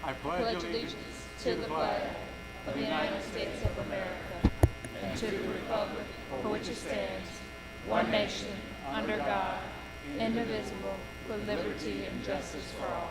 I pledge allegiance to the flag of the United States of America and to the republic for which it stands, one nation, under God, indivisible, with liberty and justice for all.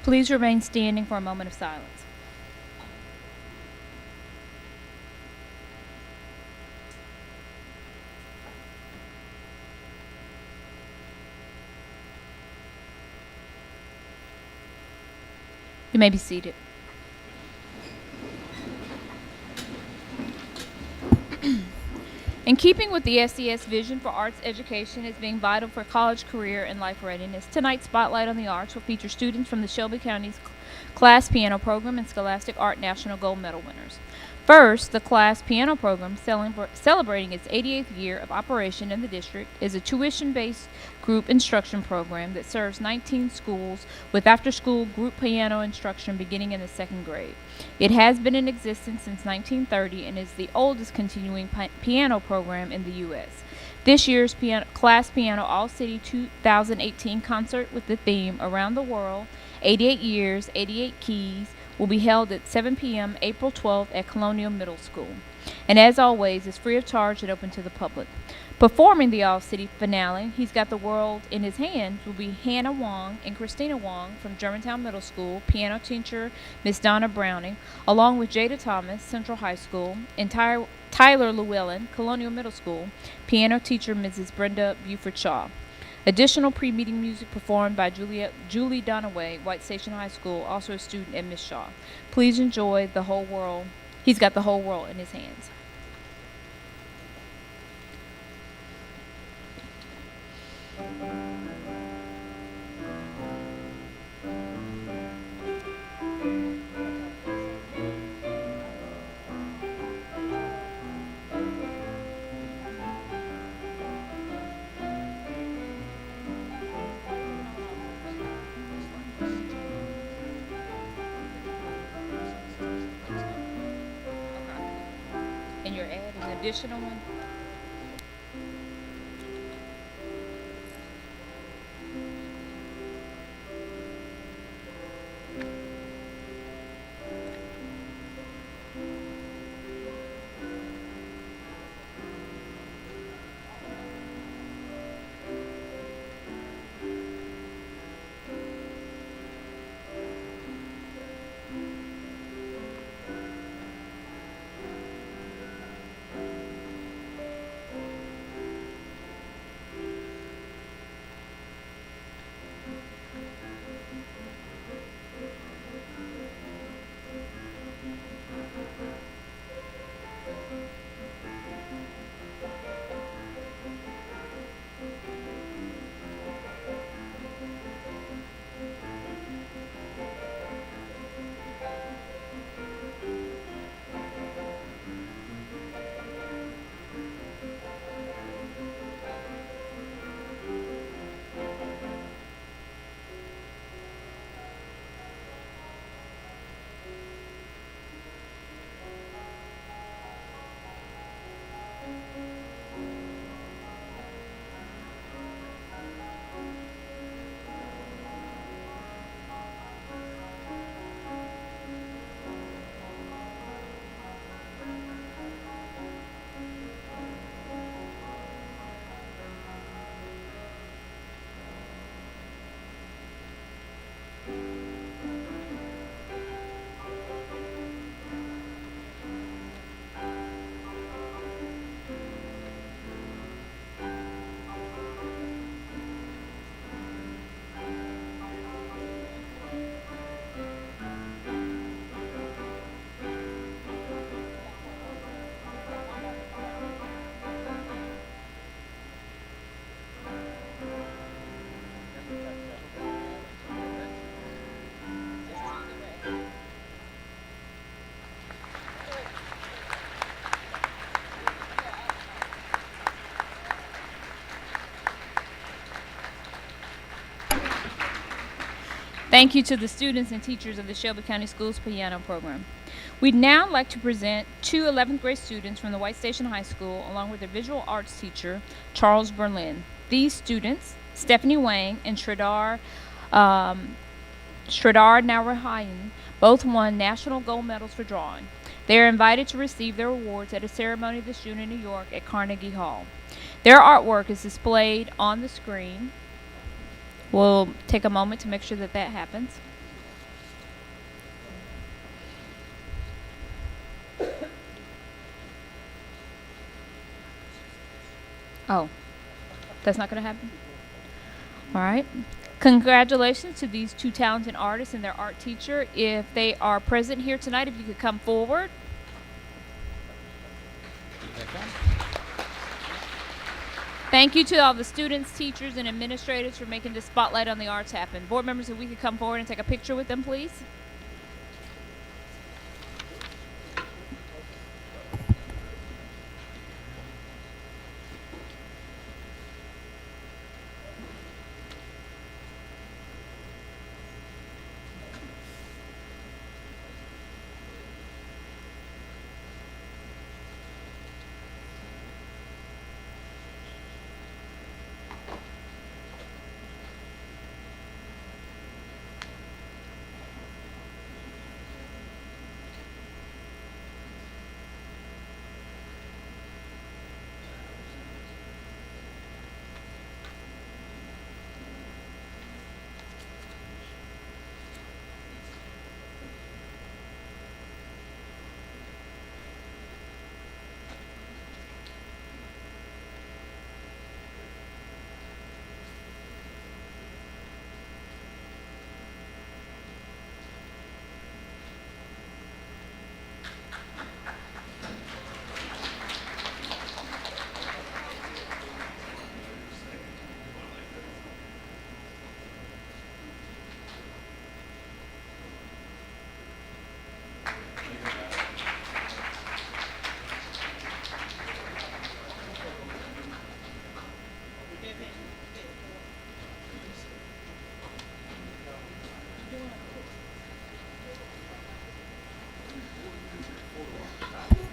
Please remain standing for a moment of silence. You may be seated. In keeping with the SCS vision for arts education as being vital for college career and life readiness, tonight's Spotlight on the Arts will feature students from the Shelby County's Class Piano Program and Scholastic Art National Gold Medal winners. First, the Class Piano Program, celebrating its 88th year of operation in the district, is a tuition-based group instruction program that serves 19 schools with after-school group piano instruction beginning in the second grade. It has been in existence since 1930 and is the oldest continuing piano program in the U.S. This year's Class Piano All-City 2018 concert with the theme Around the World, 88 Years, 88 Keys, will be held at 7 p.m. April 12th at Colonial Middle School. And as always, is free of charge and open to the public. Performing the All-City finale, He's Got the World in His Hands, will be Hannah Wong and Christina Wong from Germantown Middle School, piano teacher Miss Donna Browning, along with Jada Thomas, Central High School, and Tyler Llewellyn, Colonial Middle School, piano teacher Mrs. Brenda Buford Shaw. Additional pre-meeting music performed by Julie Donaway, White Station High School, also a student at Miss Shaw. Please enjoy The Whole World. He's Got the Whole World in His Hands. And your ad is an additional one? Thank you to the students and teachers of the Shelby County Schools piano program. We'd now like to present two 11th grade students from the White Station High School, along with their visual arts teacher, Charles Berlin. These students, Stephanie Wang and Sridhar Narayan, both won national gold medals for drawing. They are invited to receive their awards at a ceremony this June in New York at Carnegie Hall. Their artwork is displayed on the screen. We'll take a moment to make sure that that happens. Oh, that's not going to happen? All right. Congratulations to these two talented artists and their art teacher. If they are present here tonight, if you could come forward. Thank you to all the students, teachers, and administrators for making this Spotlight on the Arts happen. Board members, if we could come forward and take a picture with them, please.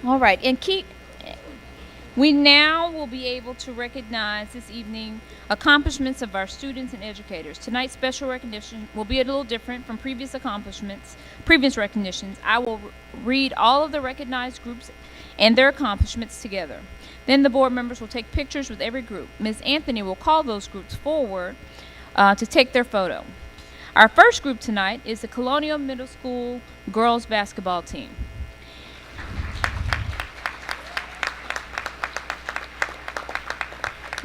All right, and we now will be able to recognize this evening accomplishments of our students and educators. Tonight's special recognition will be a little different from previous recognitions. I will read all of the recognized groups and their accomplishments together. Then the board members will take pictures with every group. Ms. Anthony will call those groups forward to take their photo. Our first group tonight is the Colonial Middle School girls basketball team.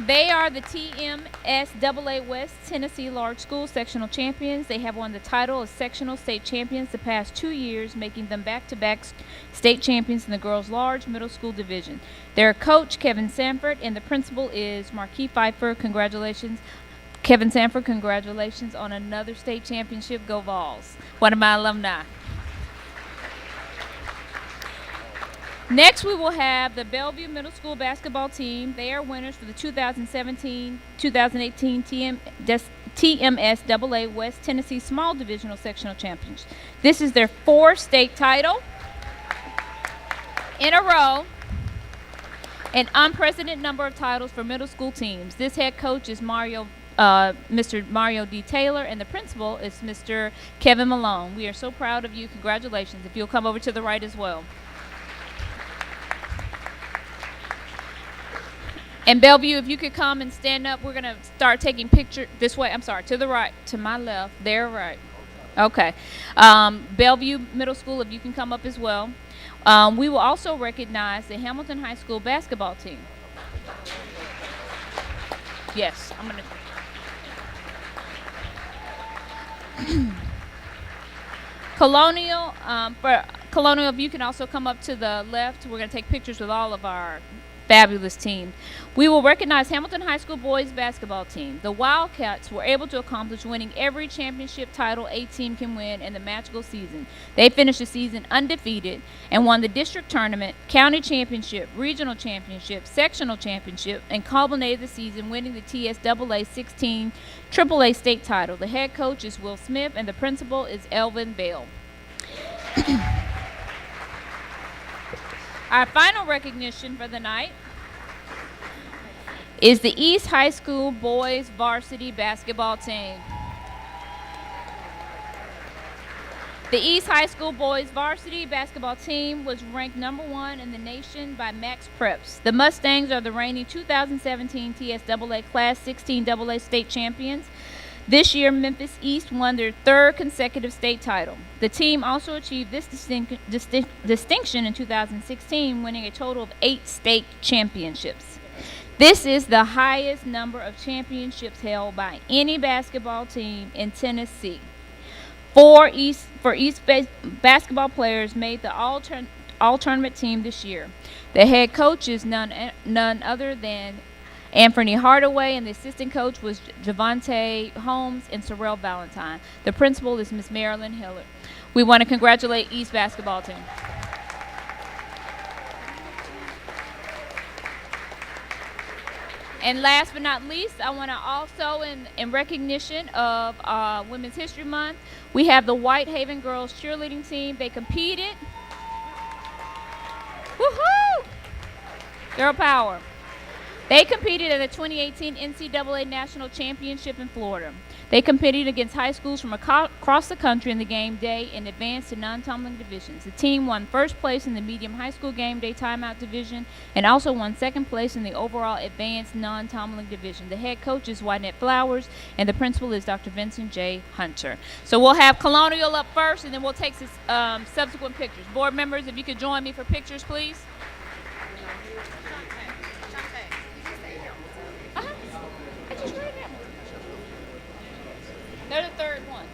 They are the TMSAA West Tennessee Large School Sectional Champions. They have won the title of Sectional State Champions the past 2 years, making them back-to-back state champions in the girls' large middle school division. Their coach, Kevin Sanford, and the principal is Marquis Pfeiffer. Congratulations. Kevin Sanford, congratulations on another state championship. Go Vols. One of my alumni. Next, we will have the Bellevue Middle School basketball team. They are winners for the 2017-2018 TMSAA West Tennessee Small Divisional Sectional Champions. This is their fourth state title in a row, an unprecedented number of titles for middle school teams. This head coach is Mr. Mario D. Taylor, and the principal is Mr. Kevin Malone. We are so proud of you. Congratulations. If you'll come over to the right as well. And Bellevue, if you could come and stand up, we're going to start taking pictures this way. I'm sorry, to the right, to my left, there, right. Okay. Bellevue Middle School, if you can come up as well. We will also recognize the Hamilton High School basketball team. Yes, I'm going to. Colonial, if you can also come up to the left, we're going to take pictures with all of our fabulous team. We will recognize Hamilton High School boys basketball team. The Wildcats were able to accomplish winning every championship title a team can win in the magical season. They finished the season undefeated and won the district tournament, county championship, regional championship, sectional championship, and culminated the season winning the TSAA 16 AAA state title. The head coach is Will Smith and the principal is Elvin Bell. Our final recognition for the night is the East High School boys varsity basketball team. The East High School boys varsity basketball team was ranked number 1 in the nation by Max Preps. The Mustangs are the reigning 2017 TSAA Class 16 AA state champions. This year, Memphis East won their 3rd consecutive state title. The team also achieved this distinction in 2016, winning a total of 8 state championships. This is the highest number of championships held by any basketball team in Tennessee. Four East basketball players made the all-tournament team this year. The head coach is none other than Anthony Hardaway, and the assistant coach was Javante Holmes and Sorrell Valentine. The principal is Miss Marilyn Hillard. We want to congratulate East basketball team. And last but not least, I want to also, in recognition of Women's History Month, we have the Whitehaven Girls cheerleading team. They competed. Woohoo! Girl power. They competed in the 2018 NCAA National Championship in Florida. They competed against high schools from across the country in the game day and advanced to non-tumbling divisions. The team won first place in the medium high school game day timeout division and also won second place in the overall advanced non-tumbling division. The head coach is Wynette Flowers, and the principal is Dr. Vincent J. Hunter. So we'll have Colonial up first, and then we'll take subsequent pictures. Board members, if you could join me for pictures, please. They're the third one.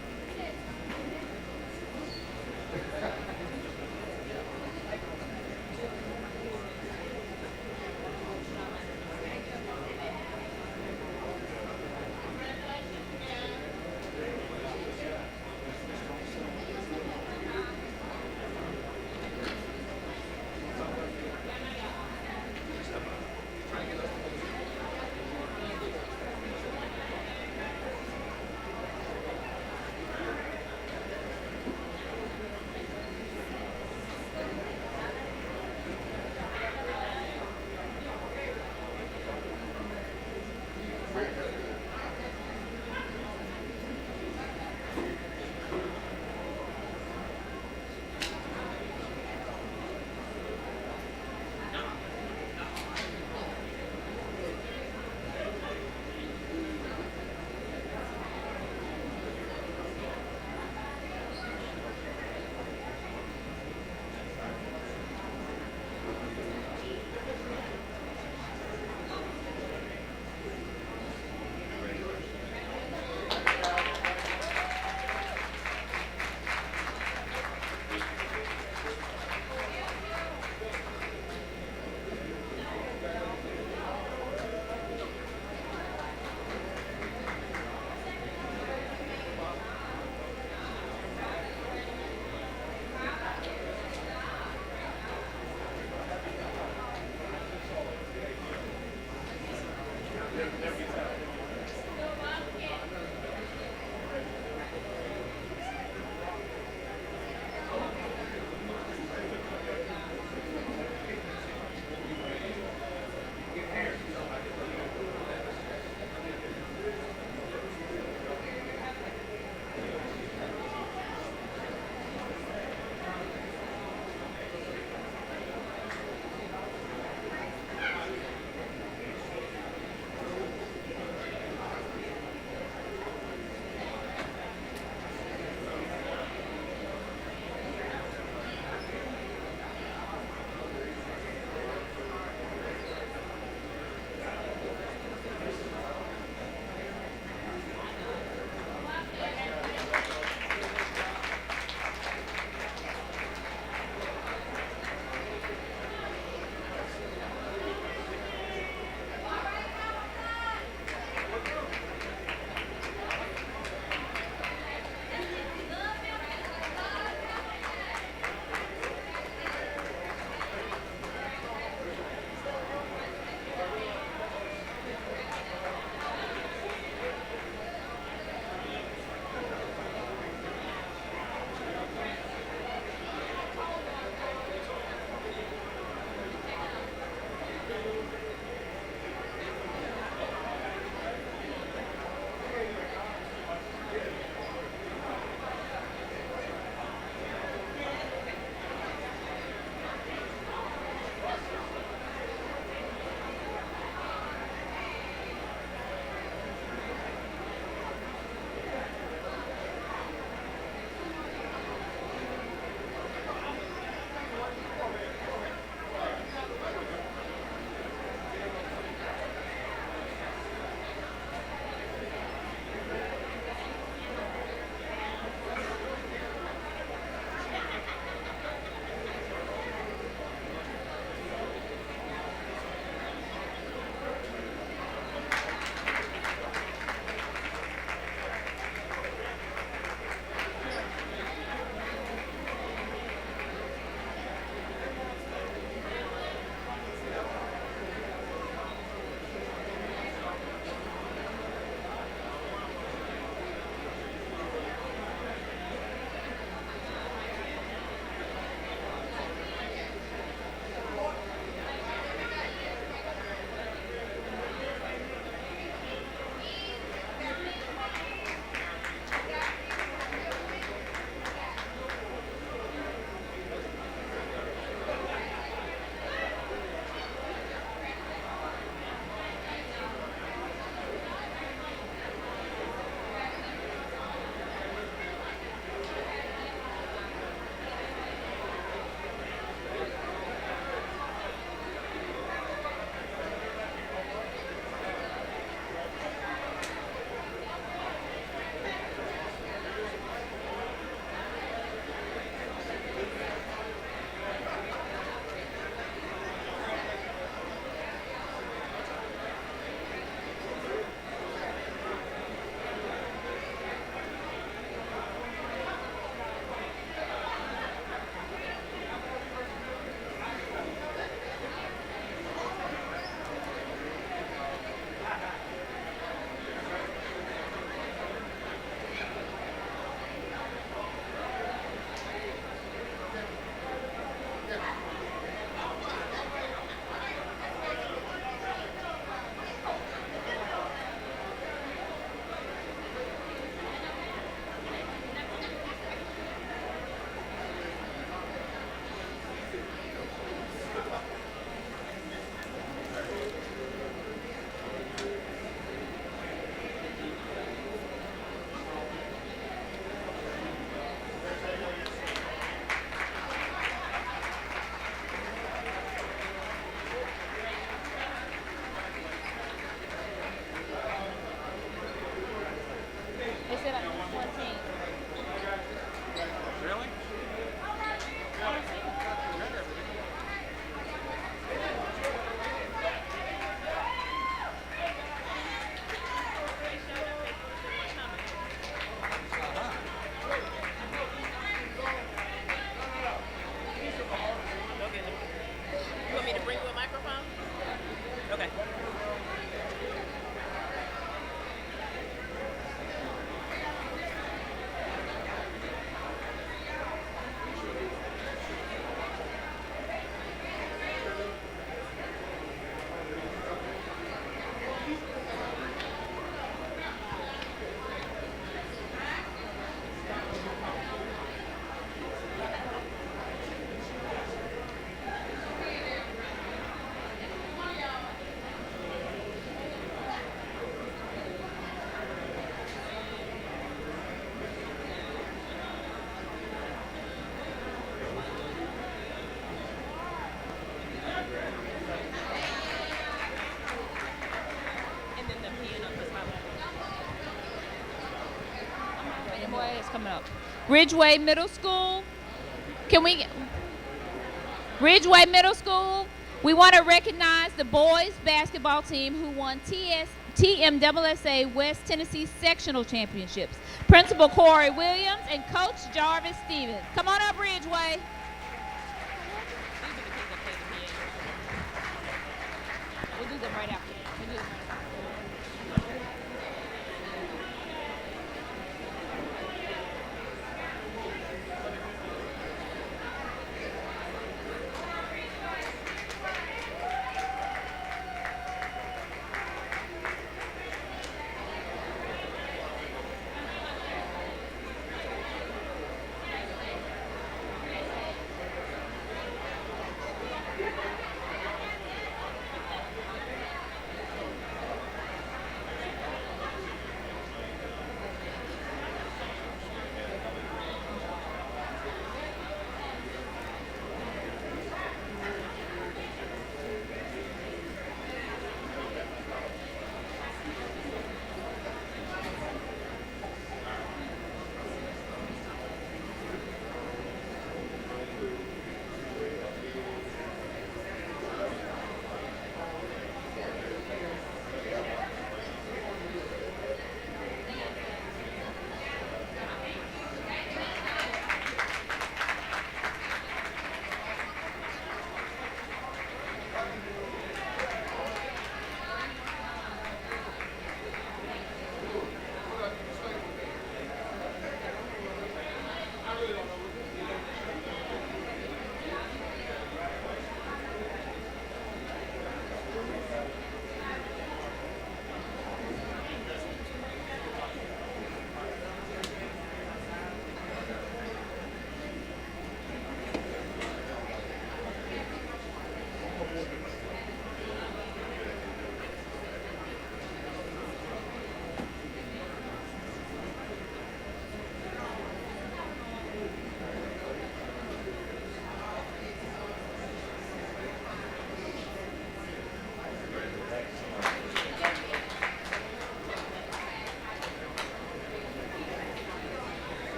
that's coming up. Ridgeway Middle School. Ridgeway Middle School. We want to recognize the boys basketball team who won TMSSA West Tennessee Sectional Championships. Principal Corey Williams and Coach Jarvis Stevens. Come on up, Ridgeway. We'll do them right after.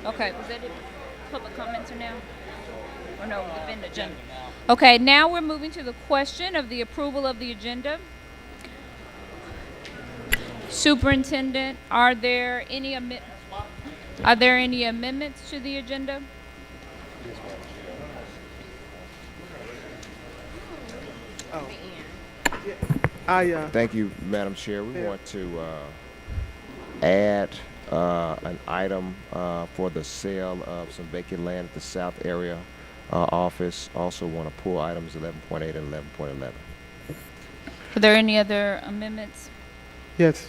Okay, was that it? Public comments are now? Or no, the vendor agenda. Okay, now we're moving to the question of the approval of the agenda. Superintendent, are there any amendments to the agenda? Thank you, Madam Chair. We want to add an item for the sale of some vacant land at the South Area office. Also want to pull items 11.8 and 11.11. Are there any other amendments? Yes,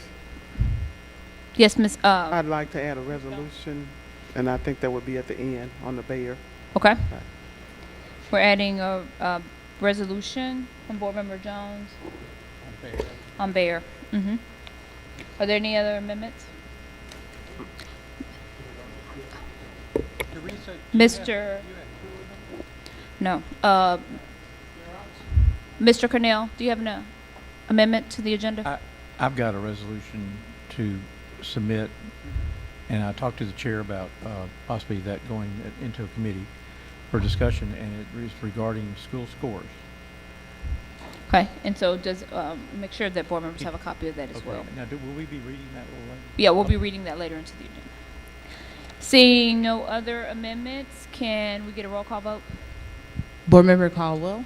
Yes, Ms. I'd like to add a resolution, and I think that would be at the end on the Bayer. Okay. We're adding a resolution from Board Member Jones. On Bayer. Mm-hmm. Are there any other amendments? Mr. No. Mr. Cornell, do you have an amendment to the agenda? I've got a resolution to submit, and I talked to the chair about possibly that going into a committee for discussion, and it is regarding school scores. Okay, and so does, make sure that board members have a copy of that as well. Now, will we be reading that a little later? Yeah, we'll be reading that later into the agenda. Seeing no other amendments, can we get a roll call vote? Board Member Caldwell,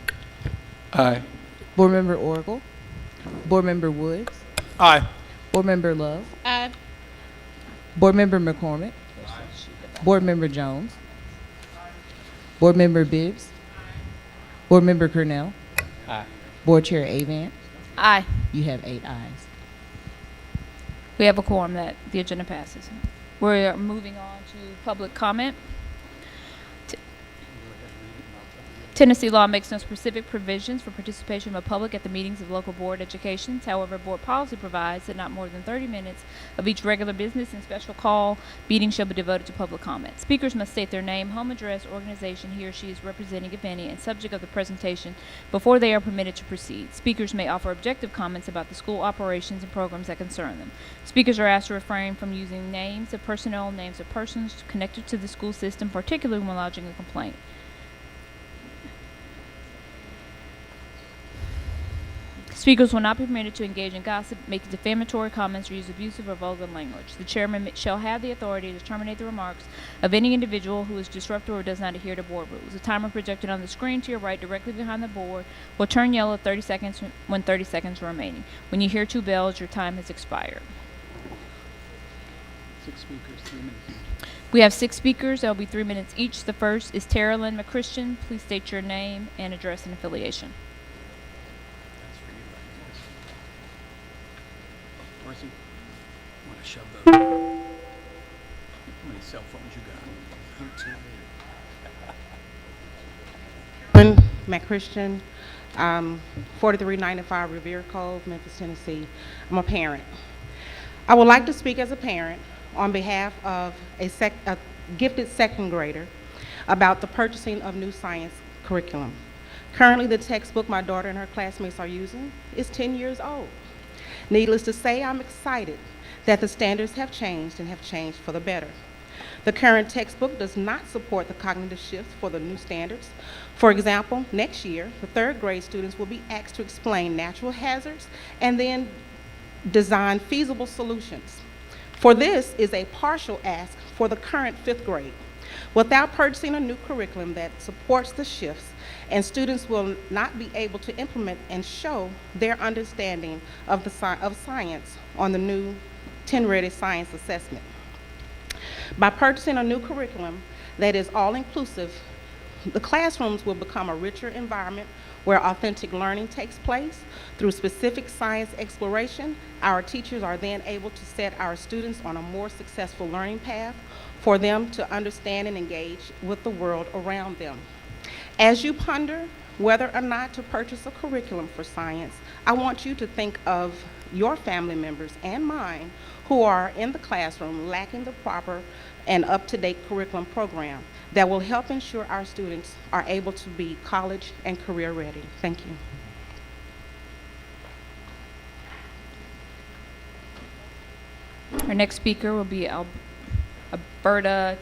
Aye. Board Member Oracle. Board Member Woods. Aye. Board Member Love. Aye. Board Member McCormick. Board Member Jones. Board Member Bibbs. Board Member Cornell. Aye. Board Chair Avant. Aye. You have 8 ayes. We have a quorum that the agenda passes. We're moving on to public comment. Tennessee law makes no specific provisions for participation of the public at the meetings of local board educations. However, board policy provides that not more than 30 minutes of each regular business and special call meeting shall be devoted to public comment. Speakers must state their name, home address, organization he or she is representing, if any, and subject of the presentation before they are permitted to proceed. Speakers may offer objective comments about the school operations and programs that concern them. Speakers are asked to refrain from using names of personnel, names of persons connected to the school system, particularly when lodging a complaint. Speakers will not be permitted to engage in gossip, make defamatory comments, or use abusive or vulgar language. The chairman shall have the authority to terminate the remarks of any individual who is disruptive or does not adhere to board rules. The timer projected on the screen to your right, directly behind the board, will turn yellow 30 seconds when 30 seconds are remaining. When you hear 2 bells, your time has expired. 6 speakers, 3 minutes each. We have 6 speakers. There will be 3 minutes each. The first is Tara Lynn McChristian. Please state your name and address and affiliation. Marcy, want to shove those? How many cell phones you got? McChristian, 4395 Revere Cove, Memphis, Tennessee. I'm a parent. I would like to speak as a parent on behalf of a gifted second grader about the purchasing of new science curriculum. Currently, the textbook my daughter and her classmates are using is 10 years old. Needless to say, I'm excited that the standards have changed and have changed for the better. The current textbook does not support the cognitive shifts for the new standards. For example, next year, the 3rd grade students will be asked to explain natural hazards and then design feasible solutions. For this is a partial ask for the current 5th grade. Without purchasing a new curriculum that supports the shifts, and students will not be able to implement and show their understanding of science on the new 10-ready science assessment. By purchasing a new curriculum that is all-inclusive, the classrooms will become a richer environment where authentic learning takes place. Through specific science exploration, our teachers are then able to set our students on a more successful learning path for them to understand and engage with the world around them. As you ponder whether or not to purchase a curriculum for science, I want you to think of your family members and mine who are in the classroom lacking the proper and up-to-date curriculum program that will help ensure our students are able to be college and career ready. Thank you. Our next speaker will be Alberta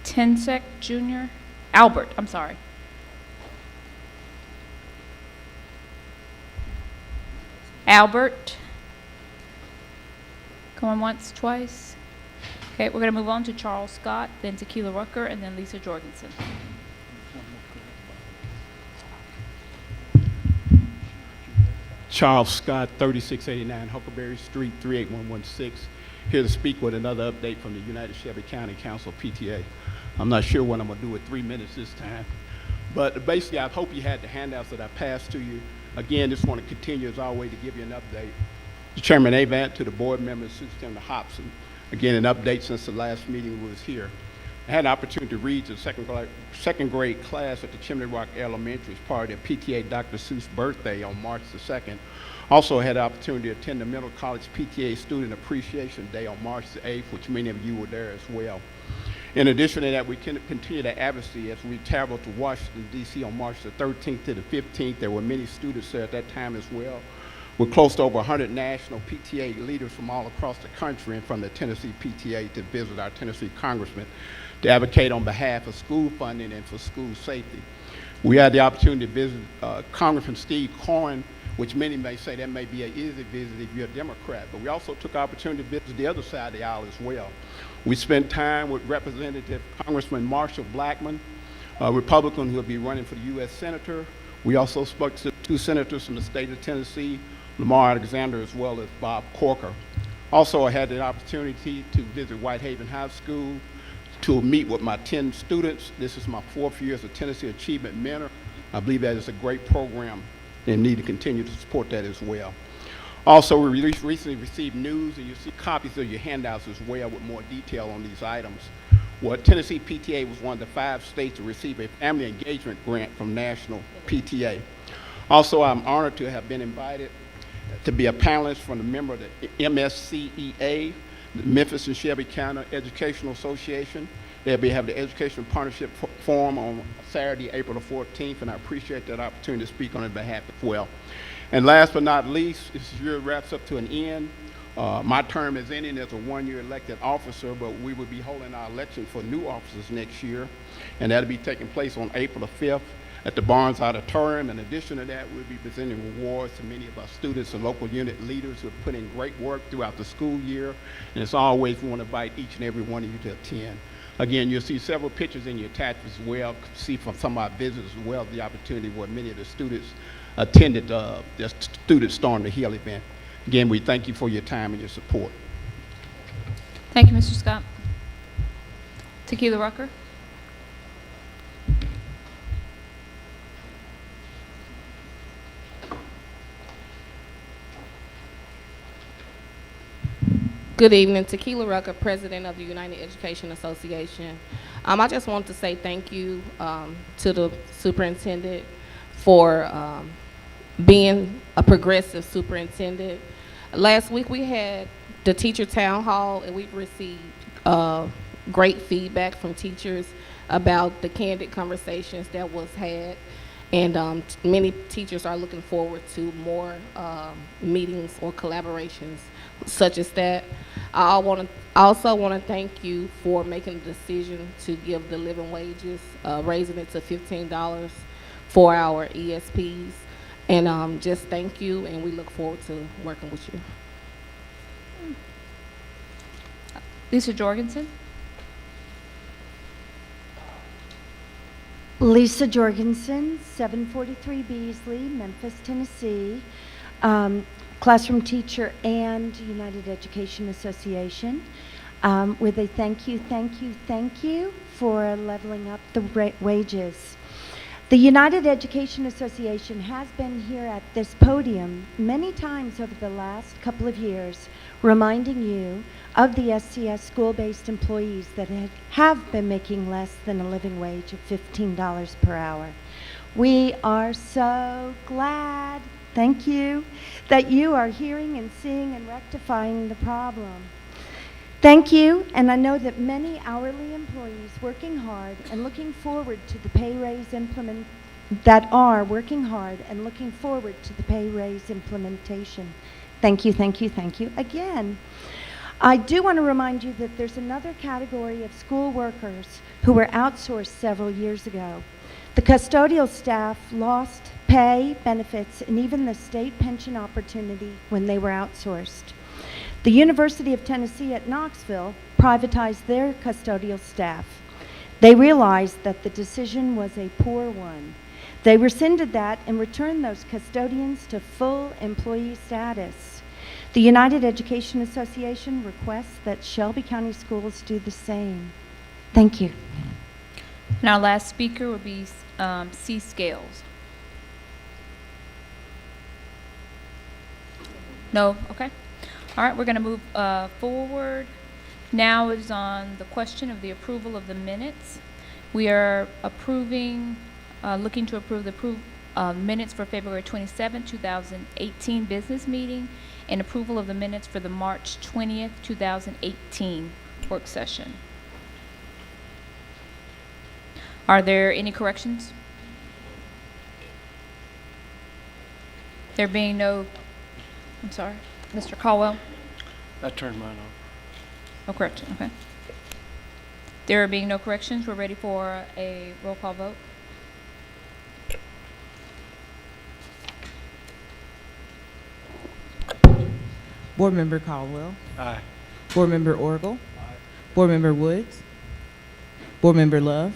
Tensek Jr. Albert, I'm sorry. Albert. Going once, twice. Okay, we're going to move on to Charles Scott, then Tequila Rucker, and then Lisa Jorgensen. Charles Scott, 3689 Huckleberry Street, 38116. Here to speak with another update from the United-Shelby County Council PTA. I'm not sure what I'm going to do with 3 minutes this time. But basically, I hope you had the handouts that I passed to you. Again, just want to continue as always to give you an update. To Chairman Avant, to the board members, Superintendent Hobson. Again, an update since the last meeting was here. I had an opportunity to read to the second grade class at the Chimney Rock Elementary as part of the PTA Dr. Seuss birthday on March the 2nd. Also had the opportunity to attend the Middle College PTA Student Appreciation Day on March the 8th, which many of you were there as well. In addition to that, we can continue the advocacy as we traveled to Washington, D.C. on March the 13th to the 15th. There were many students there at that time as well. We're close to over 100 national PTA leaders from all across the country and from the Tennessee PTA to visit our Tennessee congressman to advocate on behalf of school funding and for school safety. We had the opportunity to visit Congressman Steve Corn, which many may say that may be an easy visit if you're a Democrat, but we also took the opportunity to visit the other side of the aisle as well. We spent time with Representative Congressman Marshall Blackman, a Republican who will be running for the U.S. Senator. We also spoke to 2 senators from the state of Tennessee, Lamar Alexander as well as Bob Corker. Also, I had the opportunity to visit Whitehaven High School to meet with my 10 students. This is my 4th year as a Tennessee Achievement Mentor. I believe that is a great program and need to continue to support that as well. Also, we recently received news, and you see copies of your handouts as well with more detail on these items. Well, Tennessee PTA was one of the 5 states to receive a family engagement grant from National PTA. Also, I'm honored to have been invited to be a panelist from a member of the MSCEA, the Memphis-Shelby County Educational Association. They'll have the Educational Partnership Forum on Saturday, April the 14th, and I appreciate that opportunity to speak on their behalf as well. And last but not least, this year wraps up to an end. My term is ending as a 1-year elected officer, but we will be holding our election for new officers next year, and that'll be taking place on April the 5th at the Barnes Auditorium. In addition to that, we'll be presenting rewards to many of our students and local unit leaders who have put in great work throughout the school year, and as always, we want to invite each and every one of you to attend. Again, you'll see several pictures in your attachments as well, see from some of our visitors as well the opportunity where many of the students attended the Student Storm the Hill event. Again, we thank you for your time and your support. Thank you, Mr. Scott. Tequila Rucker. Good evening, Tequila Rucker, President of the United Education Association. I just want to say thank you to the superintendent for being a progressive superintendent. Last week we had the teacher town hall, and we've received great feedback from teachers about the candid conversations that was had, and many teachers are looking forward to more meetings or collaborations such as that. I also want to thank you for making the decision to give the living wages, raising it to $15 for our ESPs, and just thank you, and we look forward to working with you. Lisa Jorgensen. Lisa Jorgensen, 743 Beasley, Memphis, Tennessee. Classroom teacher and United Education Association, with a thank you for leveling up the wages. The United Education Association has been here at this podium many times over the last couple of years, reminding you of the SCS school-based employees that have been making less than a living wage of $15 per hour. We are so glad, thank you, that you are hearing and seeing and rectifying the problem. Thank you, and I know that many hourly employees working hard and looking forward to the pay raise implementation. Thank you again. I do want to remind you that there's another category of school workers who were outsourced several years ago. The custodial staff lost pay, benefits, and even the state pension opportunity when they were outsourced. The University of Tennessee at Knoxville privatized their custodial staff. They realized that the decision was a poor one. They rescinded that and returned those custodians to full employee status. The United Education Association requests that Shelby County Schools do the same. Thank you. And our last speaker will be C. Scales. No? Okay. All right, we're going to move forward. Now is on the question of the approval of the minutes. We are looking to approve the minutes for February 27, 2018 business meeting, and approval of the minutes for the March 20th, 2018 work session. Are there any corrections? There being no, I'm sorry, Mr. Caldwell? I turned mine off. No correction, okay. There being no corrections, we're ready for a roll call vote. Board Member Caldwell. Aye. Board Member Orgel. Board Member Woods. Board Member Love.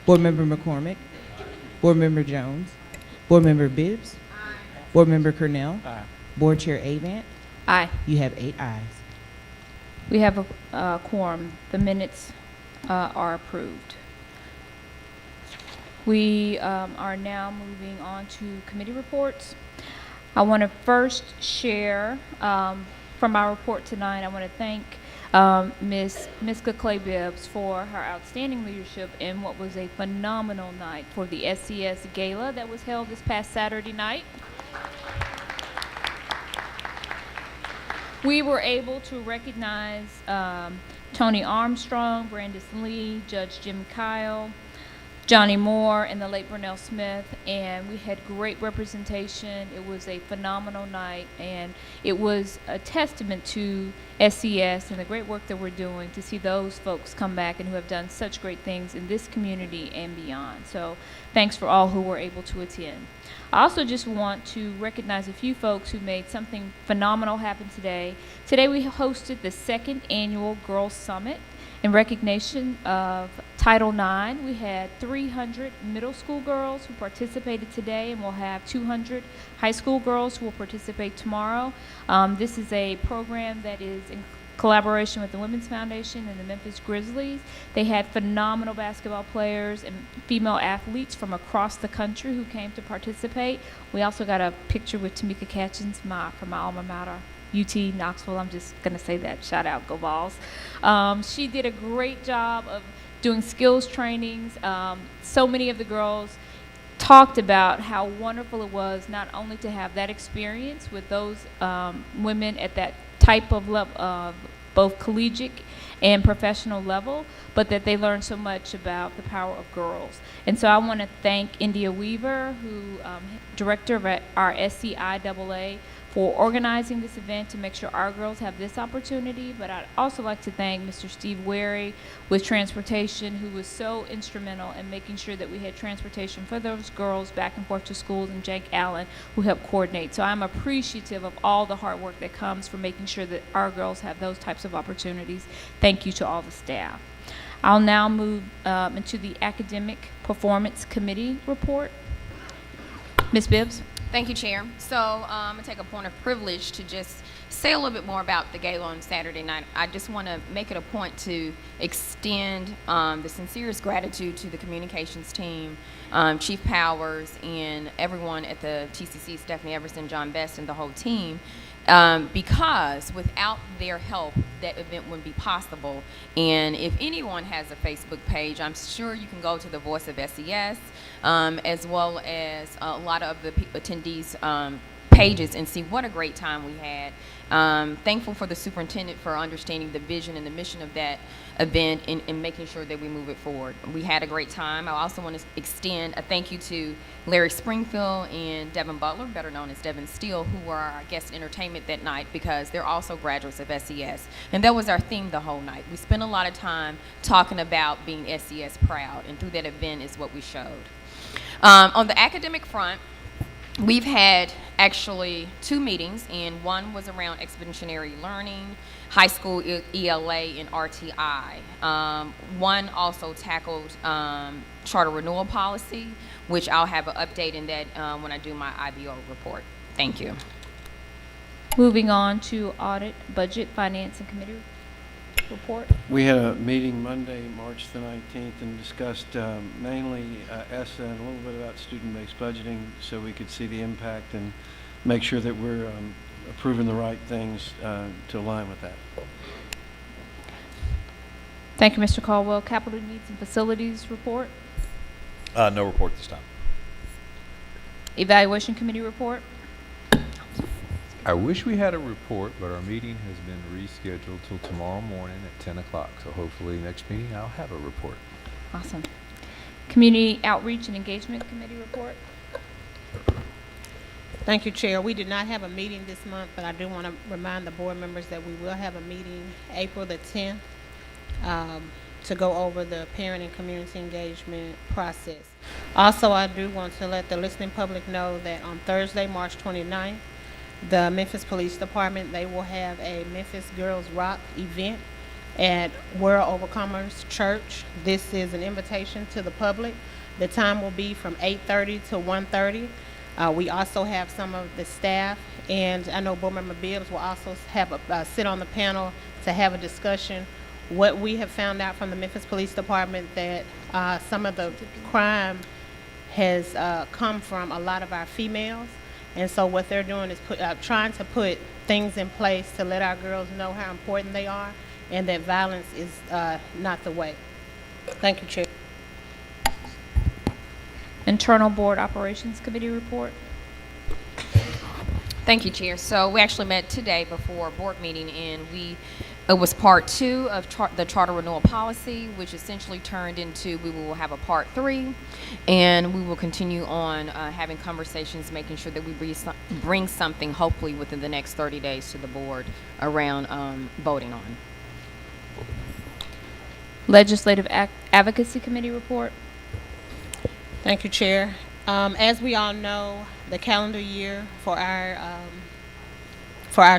Board Member McCormick. Board Member Jones. Board Member Bibbs. Board Member Cornell. Aye. Board Chair Avant. Aye. You have 8 ayes. We have a quorum. The minutes are approved. We are now moving on to committee reports. I want to first share from our report tonight. I want to thank Ms. Miska Clay Bibbs for her outstanding leadership in what was a phenomenal night for the SCS Gala that was held this past Saturday night. We were able to recognize Tony Armstrong, Brandis Lee, Judge Jim Kyle, Johnny Moore, and the late Burnell Smith, and we had great representation. It was a phenomenal night, and it was a testament to SCS and the great work that we're doing to see those folks come back and who have done such great things in this community and beyond. So thanks for all who were able to attend. I also just want to recognize a few folks who made something phenomenal happen today. Today we hosted the 2nd annual Girls Summit. In recognition of Title IX, we had 300 middle school girls who participated today, and we'll have 200 high school girls who will participate tomorrow. This is a program that is in collaboration with the Women's Foundation and the Memphis Grizzlies. They had phenomenal basketball players and female athletes from across the country who came to participate. We also got a picture with Tamika Catchins from my alma mater, UT Knoxville. I'm just going to say that. Shout out, go Vols. She did a great job of doing skills trainings. So many of the girls talked about how wonderful it was not only to have that experience with those women at that type of level, both collegiate and professional level, but that they learned so much about the power of girls. And so I want to thank India Weaver, who director of our SCIAA, for organizing this event to make sure our girls have this opportunity. But I'd also like to thank Mr. Steve Wary with transportation, who was so instrumental in making sure that we had transportation for those girls back and forth to schools, and Jake Allen, who helped coordinate. So I'm appreciative of all the hard work that comes from making sure that our girls have those types of opportunities. Thank you to all the staff. I'll now move into the Academic Performance Committee report. Ms. Bibbs? Thank you, Chair. So I'm going to take a point of privilege to just say a little bit more about the gala on Saturday night. I just want to make it a point to extend the sincerest gratitude to the communications team, Chief Powers, and everyone at the TCC, Stephanie Everson, John Best, and the whole team, because without their help, that event wouldn't be possible. And if anyone has a Facebook page, I'm sure you can go to the Voice of SCS, as well as a lot of the attendees' pages, and see what a great time we had. Thankful for the superintendent for understanding the vision and the mission of that event and making sure that we move it forward. We had a great time. I also want to extend a thank you to Larry Springfield and Devin Butler, better known as Devin Steele, who were our guest entertainment that night, because they're also graduates of SCS. And that was our theme the whole night. We spent a lot of time talking about being SCS proud, and through that event is what we showed. On the academic front, we've had actually 2 meetings, and one was around expeditionary learning, high school ELA, and RTI. One also tackled charter renewal policy, which I'll have an update in that when I do my IBO report. Thank you. Moving on to Audit, Budget, Finance, and Committee report. We had a meeting Monday, March the 19th, and discussed mainly ESSA and a little bit about student-based budgeting, so we could see the impact and make sure that we're approving the right things to align with that. Thank you, Mr. Caldwell. Capital Needs and Facilities report. No report this time. Evaluation Committee report. I wish we had a report, but our meeting has been rescheduled till tomorrow morning at 10 o'clock. So hopefully next meeting I'll have a report. Awesome. Community Outreach and Engagement Committee report. Thank you, Chair. We did not have a meeting this month, but I do want to remind the board members that we will have a meeting April the 10th to go over the parent and community engagement process. Also, I do want to let the listening public know that on Thursday, March 29th, the Memphis Police Department, they will have a Memphis Girls Rock event at World Overcomers Church. This is an invitation to the public. The time will be from 8:30 to 1:30. We also have some of the staff, and I know Board Member Bibbs will also have sit on the panel to have a discussion. What we have found out from the Memphis Police Department that some of the crime has come from a lot of our females, and so what they're doing is trying to put things in place to let our girls know how important they are and that violence is not the way. Thank you, Chair. Internal Board Operations Committee report. Thank you, Chair. So we actually met today before a board meeting, and it was part 2 of the charter renewal policy, which essentially turned into we will have a part 3, and we will continue on having conversations, making sure that we bring something hopefully within the next 30 days to the board around voting on. Legislative Advocacy Committee report. Thank you, Chair. As we all know, the calendar year for our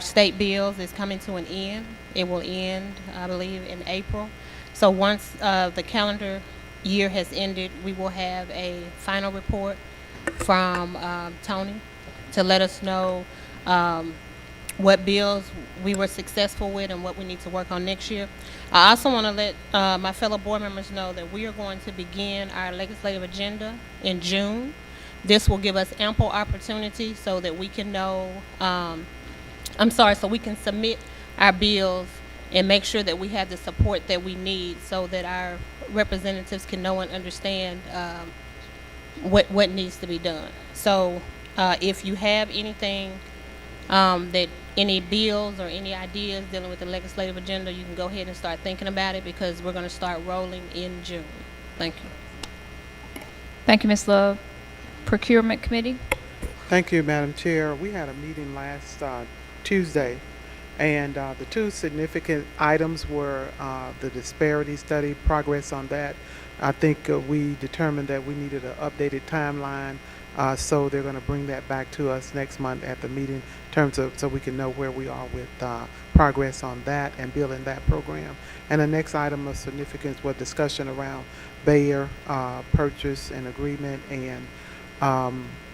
state bills is coming to an end. It will end, I believe, in April. So once the calendar year has ended, we will have a final report from Tony to let us know what bills we were successful with and what we need to work on next year. I also want to let my fellow board members know that we are going to begin our legislative agenda in June. This will give us ample opportunity so that we can know, so we can submit our bills and make sure that we have the support that we need so that our representatives can know and understand what needs to be done. So if you have anything any bills or any ideas dealing with the legislative agenda, you can go ahead and start thinking about it because we're going to start rolling in June. Thank you. Thank you, Ms. Love. Procurement Committee. Thank you, Madam Chair. We had a meeting last Tuesday, and the 2 significant items were the disparity study, progress on that. I think we determined that we needed an updated timeline, so they're going to bring that back to us next month at the meeting in terms of so we can know where we are with progress on that and building that program. And the next item of significance was discussion around Bayer purchase and agreement, and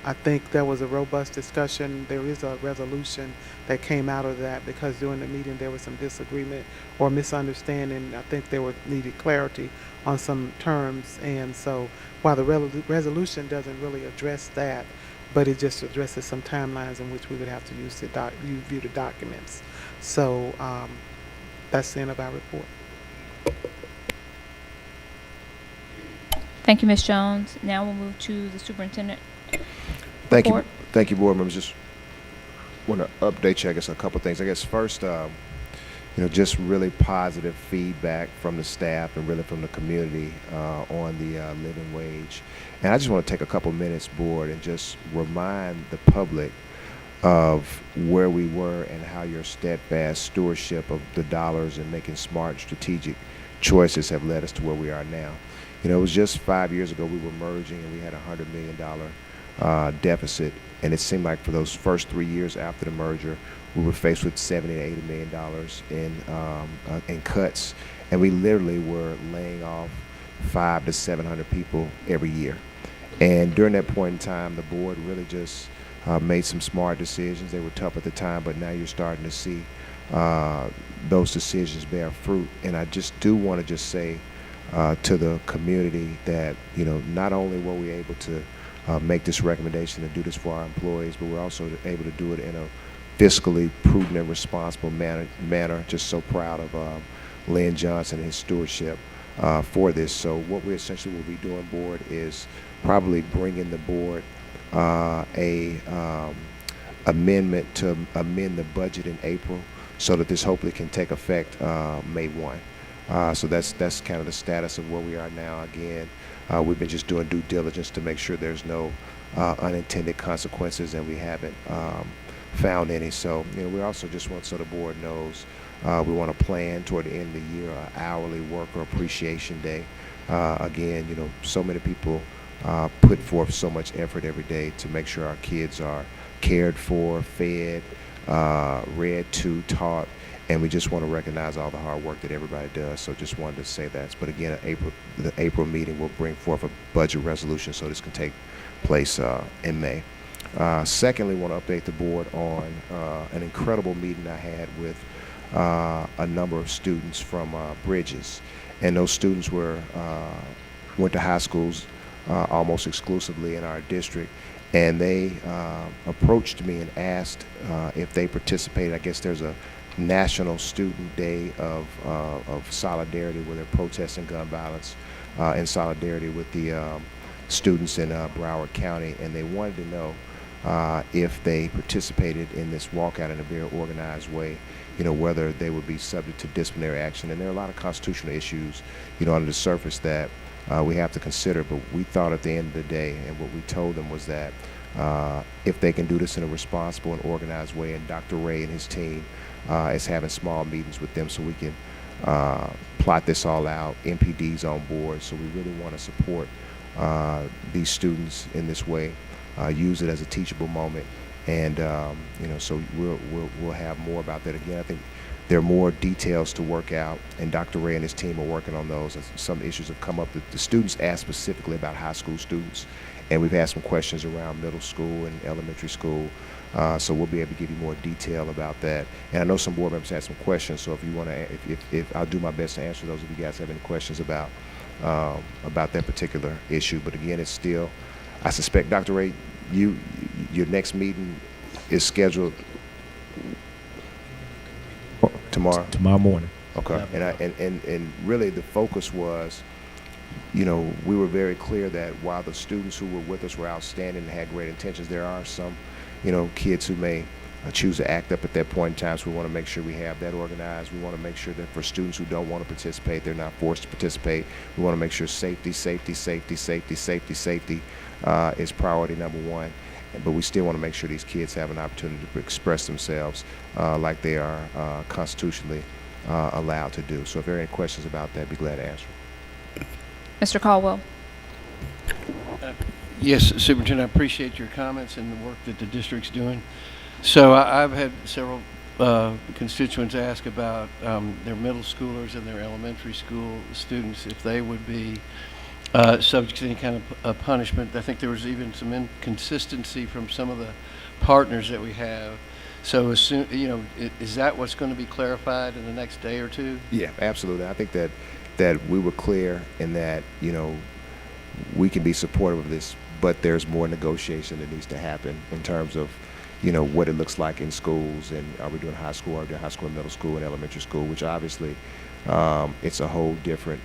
I think there was a robust discussion. There is a resolution that came out of that because during the meeting there was some disagreement or misunderstanding. I think there needed clarity on some terms, and so while the resolution doesn't really address that, but it just addresses some timelines in which we would have to use to view the documents. So that's the end of our report. Thank you, Ms. Jones. Now we'll move to the superintendent Thank report. you. Thank you, board members. Just want to update you, I guess, a couple things. I guess first, just really positive feedback from the staff and really from the community on the living wage. And I just want to take a couple minutes, board, and just remind the public of where we were and how your steadfast stewardship of the dollars and making smart strategic choices have led us to where we are now. It was just 5 years ago we were merging and we had a $100 million deficit, and it seemed like for those first 3 years after the merger we were faced with $70 to $80 million in cuts, and we literally were laying off 500 to 700 people every year. And during that point in time, the board really just made some smart decisions. They were tough at the time, but now you're starting to see those decisions bear fruit. And I just do want to just say to the community that not only were we able to make this recommendation and do this for our employees, but we're also able to do it in a fiscally prudent and responsible manner. Just so proud of Lynn Johnson and his stewardship for this. So what we essentially will be doing, board, is probably bringing the board a amendment to amend the budget in April so that this hopefully can take effect May 1. So that's kind of the status of where we are now. Again, we've been just doing due diligence to make sure there's no unintended consequences, and we haven't found any. So we also just want, so the board knows, we want to plan toward the end of the year an hourly worker appreciation day. Again, so many people put forth so much effort every day to make sure our kids are cared for, fed, read to, taught, and we just want to recognize all the hard work that everybody does. So just wanted to say that. But again, the April meeting will bring forth a budget resolution so this can take place in May. Secondly, want to update the board on an incredible meeting I had with a number of students from Bridges, and those students went to high schools almost exclusively in our district, and they approached me and asked if they participated. I guess there's a National Student Day of solidarity where they're protesting gun violence in solidarity with the students in Broward County, and they wanted to know if they participated in this walkout in a very organized way, whether they would be subject to disciplinary action. And there are a lot of constitutional issues, under the surface that we have to consider. But we thought at the end of the day, and what we told them was that if they can do this in a responsible and organized way, and Dr. Ray and his team is having small meetings with them so we can plot this all out, MPD's on board. So we really want to support these students in this way, use it as a teachable moment, and so we'll have more about that. Again, I think there are more details to work out, and Dr. Ray and his team are working on those. Some issues have come up that the students asked specifically about high school students, and we've had some questions around middle school and elementary school. So we'll be able to give you more detail about that. And I know some board members had some questions, so if you want to, if I'll do my best to answer those if you guys have any questions about that particular issue. But again, it's still, I suspect, Dr. Ray, your next meeting is scheduled tomorrow? Tomorrow morning. Okay. And really the focus was, we were very clear that while the students who were with us were outstanding and had great intentions, there are some, kids who may choose to act up at that point in time. So we want to make sure we have that organized. We want to make sure that for students who don't want to participate, they're not forced to participate. We want to make sure safety is priority number one. But we still want to make sure these kids have an opportunity to express themselves like they are constitutionally allowed to do. So if there are any questions about that, I'd be glad to answer. Mr. Caldwell. Yes, Superintendent, I appreciate your comments and the work that the district's doing. So I've had several constituents ask about their middle schoolers and their elementary school students, if they would be subject to any kind of punishment. I think there was even some inconsistency from some of the partners that we have. So as soon, is that what's going to be clarified in the next day or two? Yeah, absolutely. I think that we were clear in that, we can be supportive of this, but there's more negotiation that needs to happen in terms of, what it looks like in schools, and are we doing high school, are we doing high school and middle school and elementary school, which obviously it's a whole different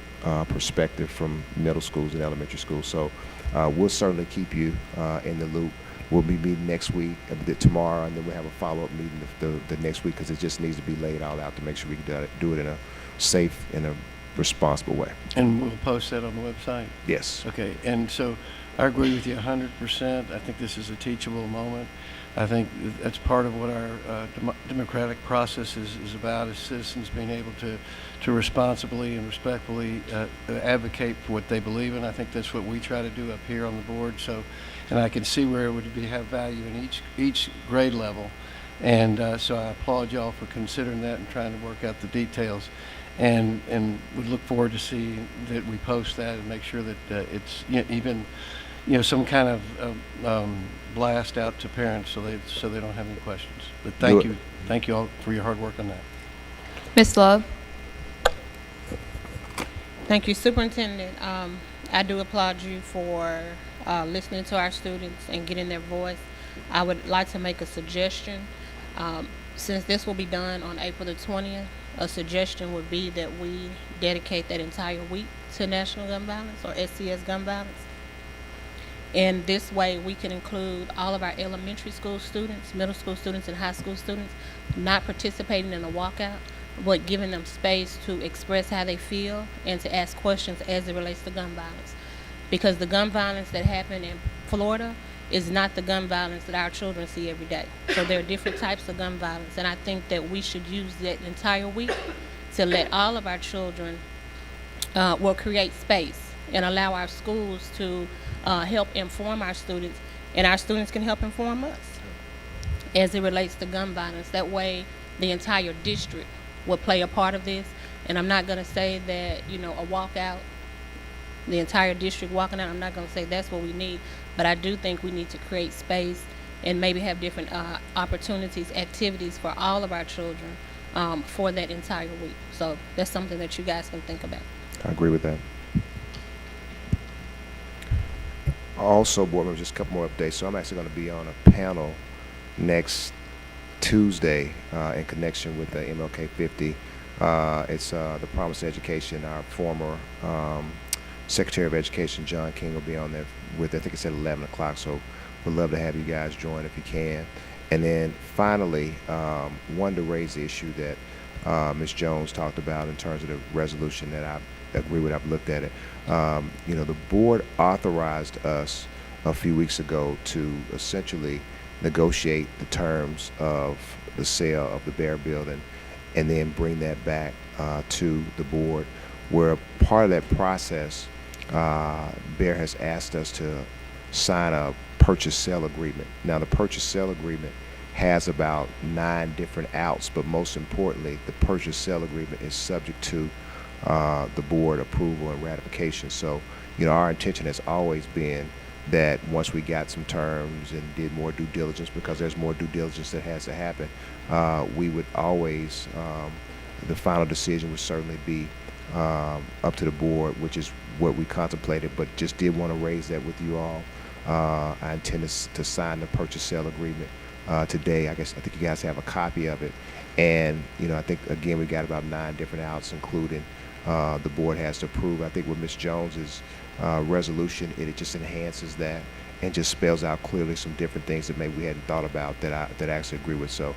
perspective from middle schools and elementary schools. So we'll certainly keep you in the loop. We'll be meeting next week, tomorrow, and then we'll have a follow-up meeting the next week, because it just needs to be laid all out to make sure we can do it in a safe and a responsible way. And we'll post that on the website? Yes. Okay, and so I agree with you 100%. I think this is a teachable moment. I think that's part of what our democratic process is about, is citizens being able to responsibly and respectfully advocate for what they believe in. I think that's what we try to do up here on the board. So, and I can see where it would have value in each grade level. And so I applaud y'all for considering that and trying to work out the details. And we look forward to seeing that we post that and make sure that it's even some kind of blast out to parents so they don't have any questions. But thank you all for your hard work on that. Ms. Love. Thank you, Superintendent. I do applaud you for listening to our students and getting their voice. I would like to make a suggestion. Since this will be done on April the 20th, a suggestion would be that we dedicate that entire week to National Gun Violence, or SCS gun violence. And this way we can include all of our elementary school students, middle school students, and high school students not participating in a walkout, but giving them space to express how they feel and to ask questions as it relates to gun violence. Because the gun violence that happened in Florida is not the gun violence that our children see every day. So there are different types of gun violence, and I think that we should use that entire week to let all of our children create space and allow our schools to help inform our students, and our students can help inform us as it relates to gun violence. That way the entire district will play a part of this. And I'm not going to say that, a walkout, the entire district walking out, I'm not going to say that's what we need, but I do think we need to create space and maybe have different opportunities, activities for all of our children for that entire week. So that's something that you guys can think about. I agree with that. Also, board members, just a couple more updates. So I'm actually going to be on a panel next Tuesday in connection with the MLK 50. It's the Promise of Education. Our former Secretary of Education, John King, will be on there with, I think it's at 11 o'clock. So we'd love to have you guys join if you can. And then finally, wanted to raise the issue that Ms. Jones talked about in terms of the resolution that I agree with. I've looked at it. You know, the board authorized us a few weeks ago to essentially negotiate the terms of the sale of the Bear Building and then bring that back to the board, where part of that process, Bear has asked us to sign a purchase sale agreement. Now, the purchase sale agreement has about 9 different outs, but most importantly, the purchase sale agreement is subject to the board approval and ratification. So, you know, our intention has always been that once we got some terms and did more due diligence, because there's more due diligence that has to happen, we would always, the final decision would certainly be up to the board, which is what we contemplated, but just did want to raise that with you all. I intend to sign the purchase sale agreement today. I think you guys have a copy of it. And, you know, I think, again, we got about 9 different outs, including the board has to approve. I think with Ms. Jones's resolution, it just enhances that and just spells out clearly some different things that maybe we hadn't thought about that I actually agree with. So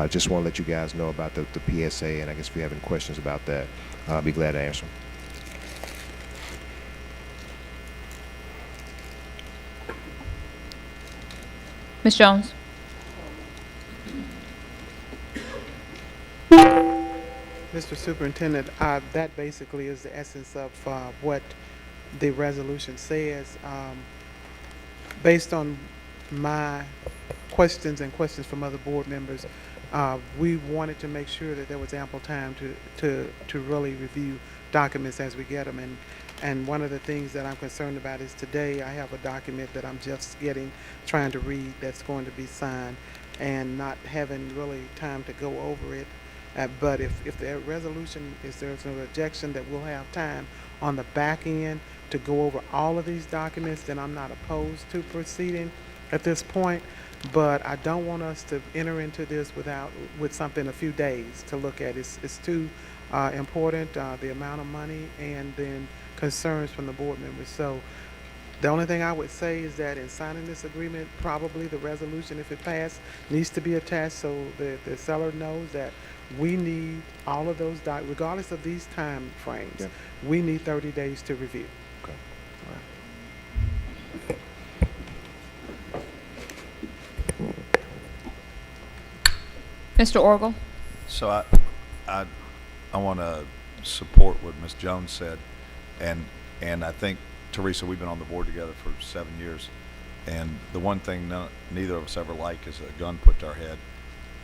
just want to let you guys know about the PSA, and I guess if you have any questions about that, I'll be glad to answer them. Ms. Jones. Mr. Superintendent, that basically is the essence of what the resolution says. Based on my questions and questions from other board members, we wanted to make sure that there was ample time to really review documents as we get them. And one of the things that I'm concerned about is today I have a document that I'm just trying to read, that's going to be signed, and not having really time to go over it. But if the resolution is, there's no objection that we'll have time on the back end to go over all of these documents, then I'm not opposed to proceeding at this point. But I don't want us to enter into this with something a few days to look at. It's too important, the amount of money and then concerns from the board members. So the only thing I would say is that in signing this agreement, probably the resolution, if it passed, needs to be attached so the seller knows that we need all of those regardless of these time frames. Yeah. We need 30 days to review. Okay. All right. Mr. Orgel. So I want to support what Ms. Jones said, and I think, Teresa, we've been on the board together for 7 years, and the one thing neither of us ever like is a gun put to our head.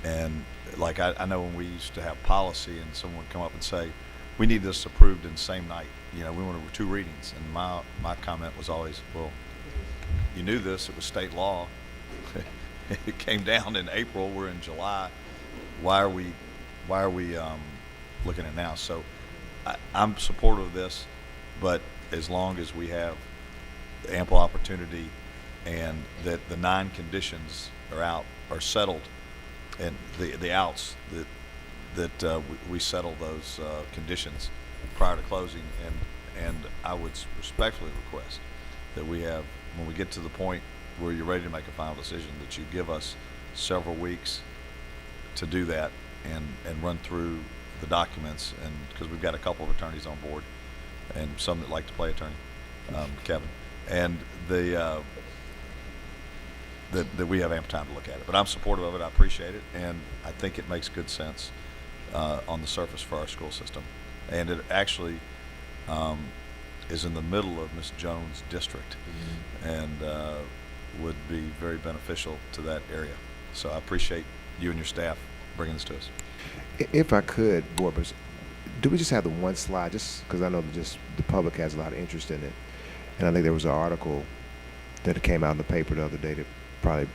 And like I know when we used to have policy and someone would come up and say, we need this approved in the same night, you know, we wanted 2 readings, and my comment was always, well, you knew this, it was state law. It came down in April, we're in July. Why are we looking at it now? So I'm supportive of this, but as long as we have ample opportunity and that the 9 conditions are settled, and the outs that we settle those conditions prior to closing, and I would respectfully request that we have, when we get to the point where you're ready to make a final decision, that you give us several weeks to do that and run through the documents, and because we've got a couple of attorneys on board and some that like to play attorney, Kevin, and that we have ample time to look at it. But I'm supportive of it. I appreciate it, and I think it makes good sense on the surface for our school system. And it actually is in the middle of Ms. Jones' district, and would be very beneficial to that area. So I appreciate you and your staff bringing this to us. If I could, board members, do we just have the one slide, just because I know that the public has a lot of interest in it, and I think there was an article that came out in the paper the other day that probably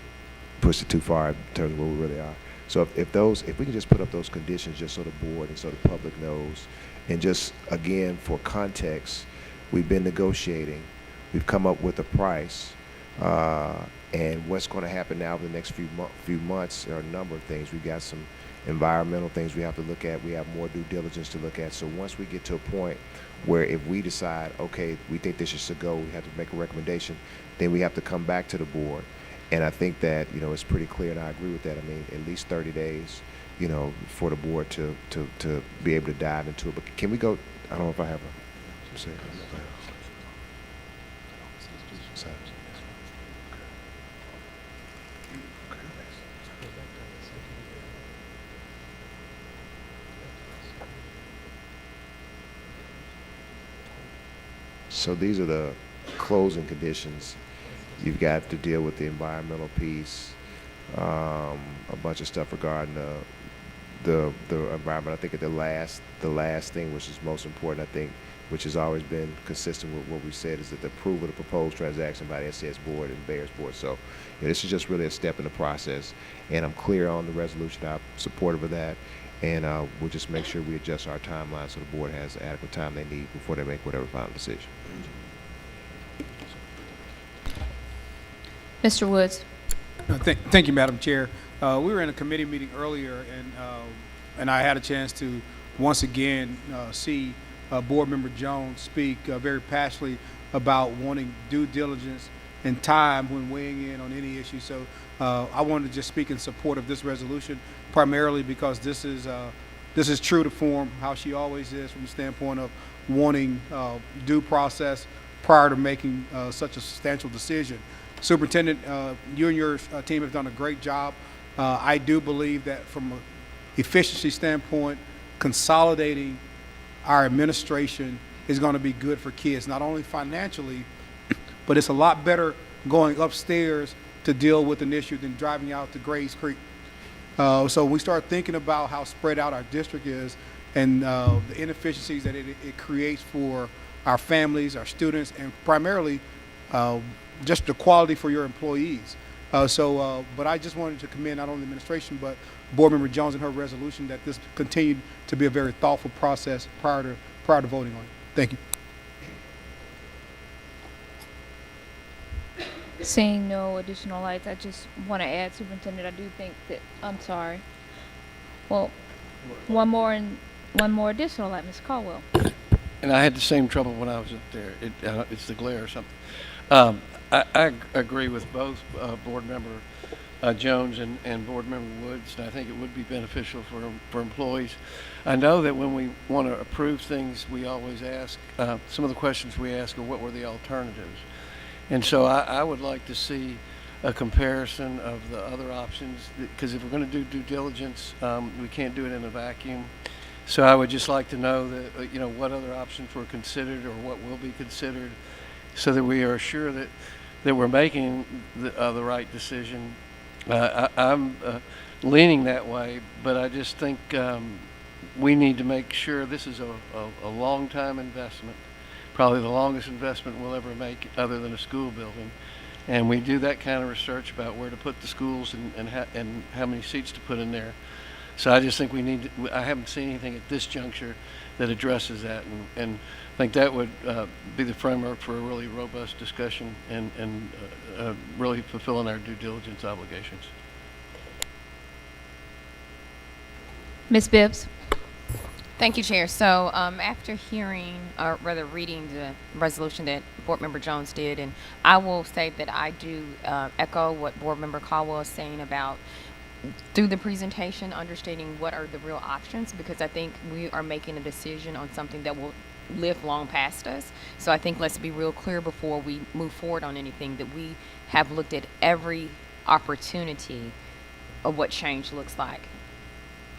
pushed it too far in terms of where we really are. So if we can just put up those conditions just so the board and so the public knows, and just, again, for context, we've been negotiating, we've come up with a price, and what's going to happen now over the next few months are a number of things. We've got some environmental things we have to look at. We have more due diligence to look at. So once we get to a point where if we decide, okay, we think this is to go, we have to make a recommendation, then we have to come back to the board. And I think that, it's pretty clear, and I agree with that. I mean, at least 30 days, for the board to be able to dive into it. But can we go, I don't know if I have a, some say. So these are the closing conditions. You've got to deal with the environmental piece, a bunch of stuff regarding the environment. I think the last thing, which is most important, I think, which has always been consistent with what we said, is that the approval of the proposed transaction by the SCS board and Bears board. So this is just really a step in the process, and I'm clear on the resolution. I'm supportive of that, and we'll just make sure we adjust our timeline so the board has the adequate time they need before they make whatever final decision. Mr. Woods. Thank you, Madam Chair. We were in a committee meeting earlier, and I had a chance to once again see Board Member Jones speak very passionately about wanting due diligence and time when weighing in on any issue. So I wanted to just speak in support of this resolution, primarily because this is true to form, how she always is, from the standpoint of wanting due process prior to making such a substantial decision. Superintendent, you and your team have done a great job. I do believe that from an efficiency standpoint, consolidating our administration is going to be good for kids, not only financially, but it's a lot better going upstairs to deal with an issue than driving out to Grays Creek. So we start thinking about how spread out our district is and the inefficiencies that it creates for our families, our students, and primarily just the quality for your employees. But I just wanted to commend not only the administration, but Board Member Jones and her resolution that this continued to be a very thoughtful process prior to voting on it. Thank you. Seeing no additional lights, I just want to add, Superintendent, I do think that, I'm sorry. Well, one more additional light, Ms. Caldwell. And I had the same trouble when I was up there. It's the glare or something. I agree with both Board Member Jones and Board Member Woods, and I think it would be beneficial for employees. I know that when we want to approve things, we always ask, some of the questions we ask are what were the alternatives? And so I would like to see a comparison of the other options, because if we're going to do due diligence, we can't do it in a vacuum. So I would just like to know that, what other options were considered or what will be considered, so that we are sure that we're making the right decision. I'm leaning that way, but I just think we need to make sure this is a long-time investment, probably the longest investment we'll ever make other than a school building. And we do that kind of research about where to put the schools and how many seats to put in there. So I just think we need to, I haven't seen anything at this juncture that addresses that, and I think that would be the framework for a really robust discussion and really fulfilling our due diligence obligations. Ms. Bibbs. Thank you, Chair. So after hearing, or rather reading the resolution that Board Member Jones did, and I will say that I do echo what Board Member Caldwell is saying about through the presentation, understanding what are the real options, because I think we are making a decision on something that will live long past us. So I think let's be real clear before we move forward on anything that we have looked at every opportunity of what change looks like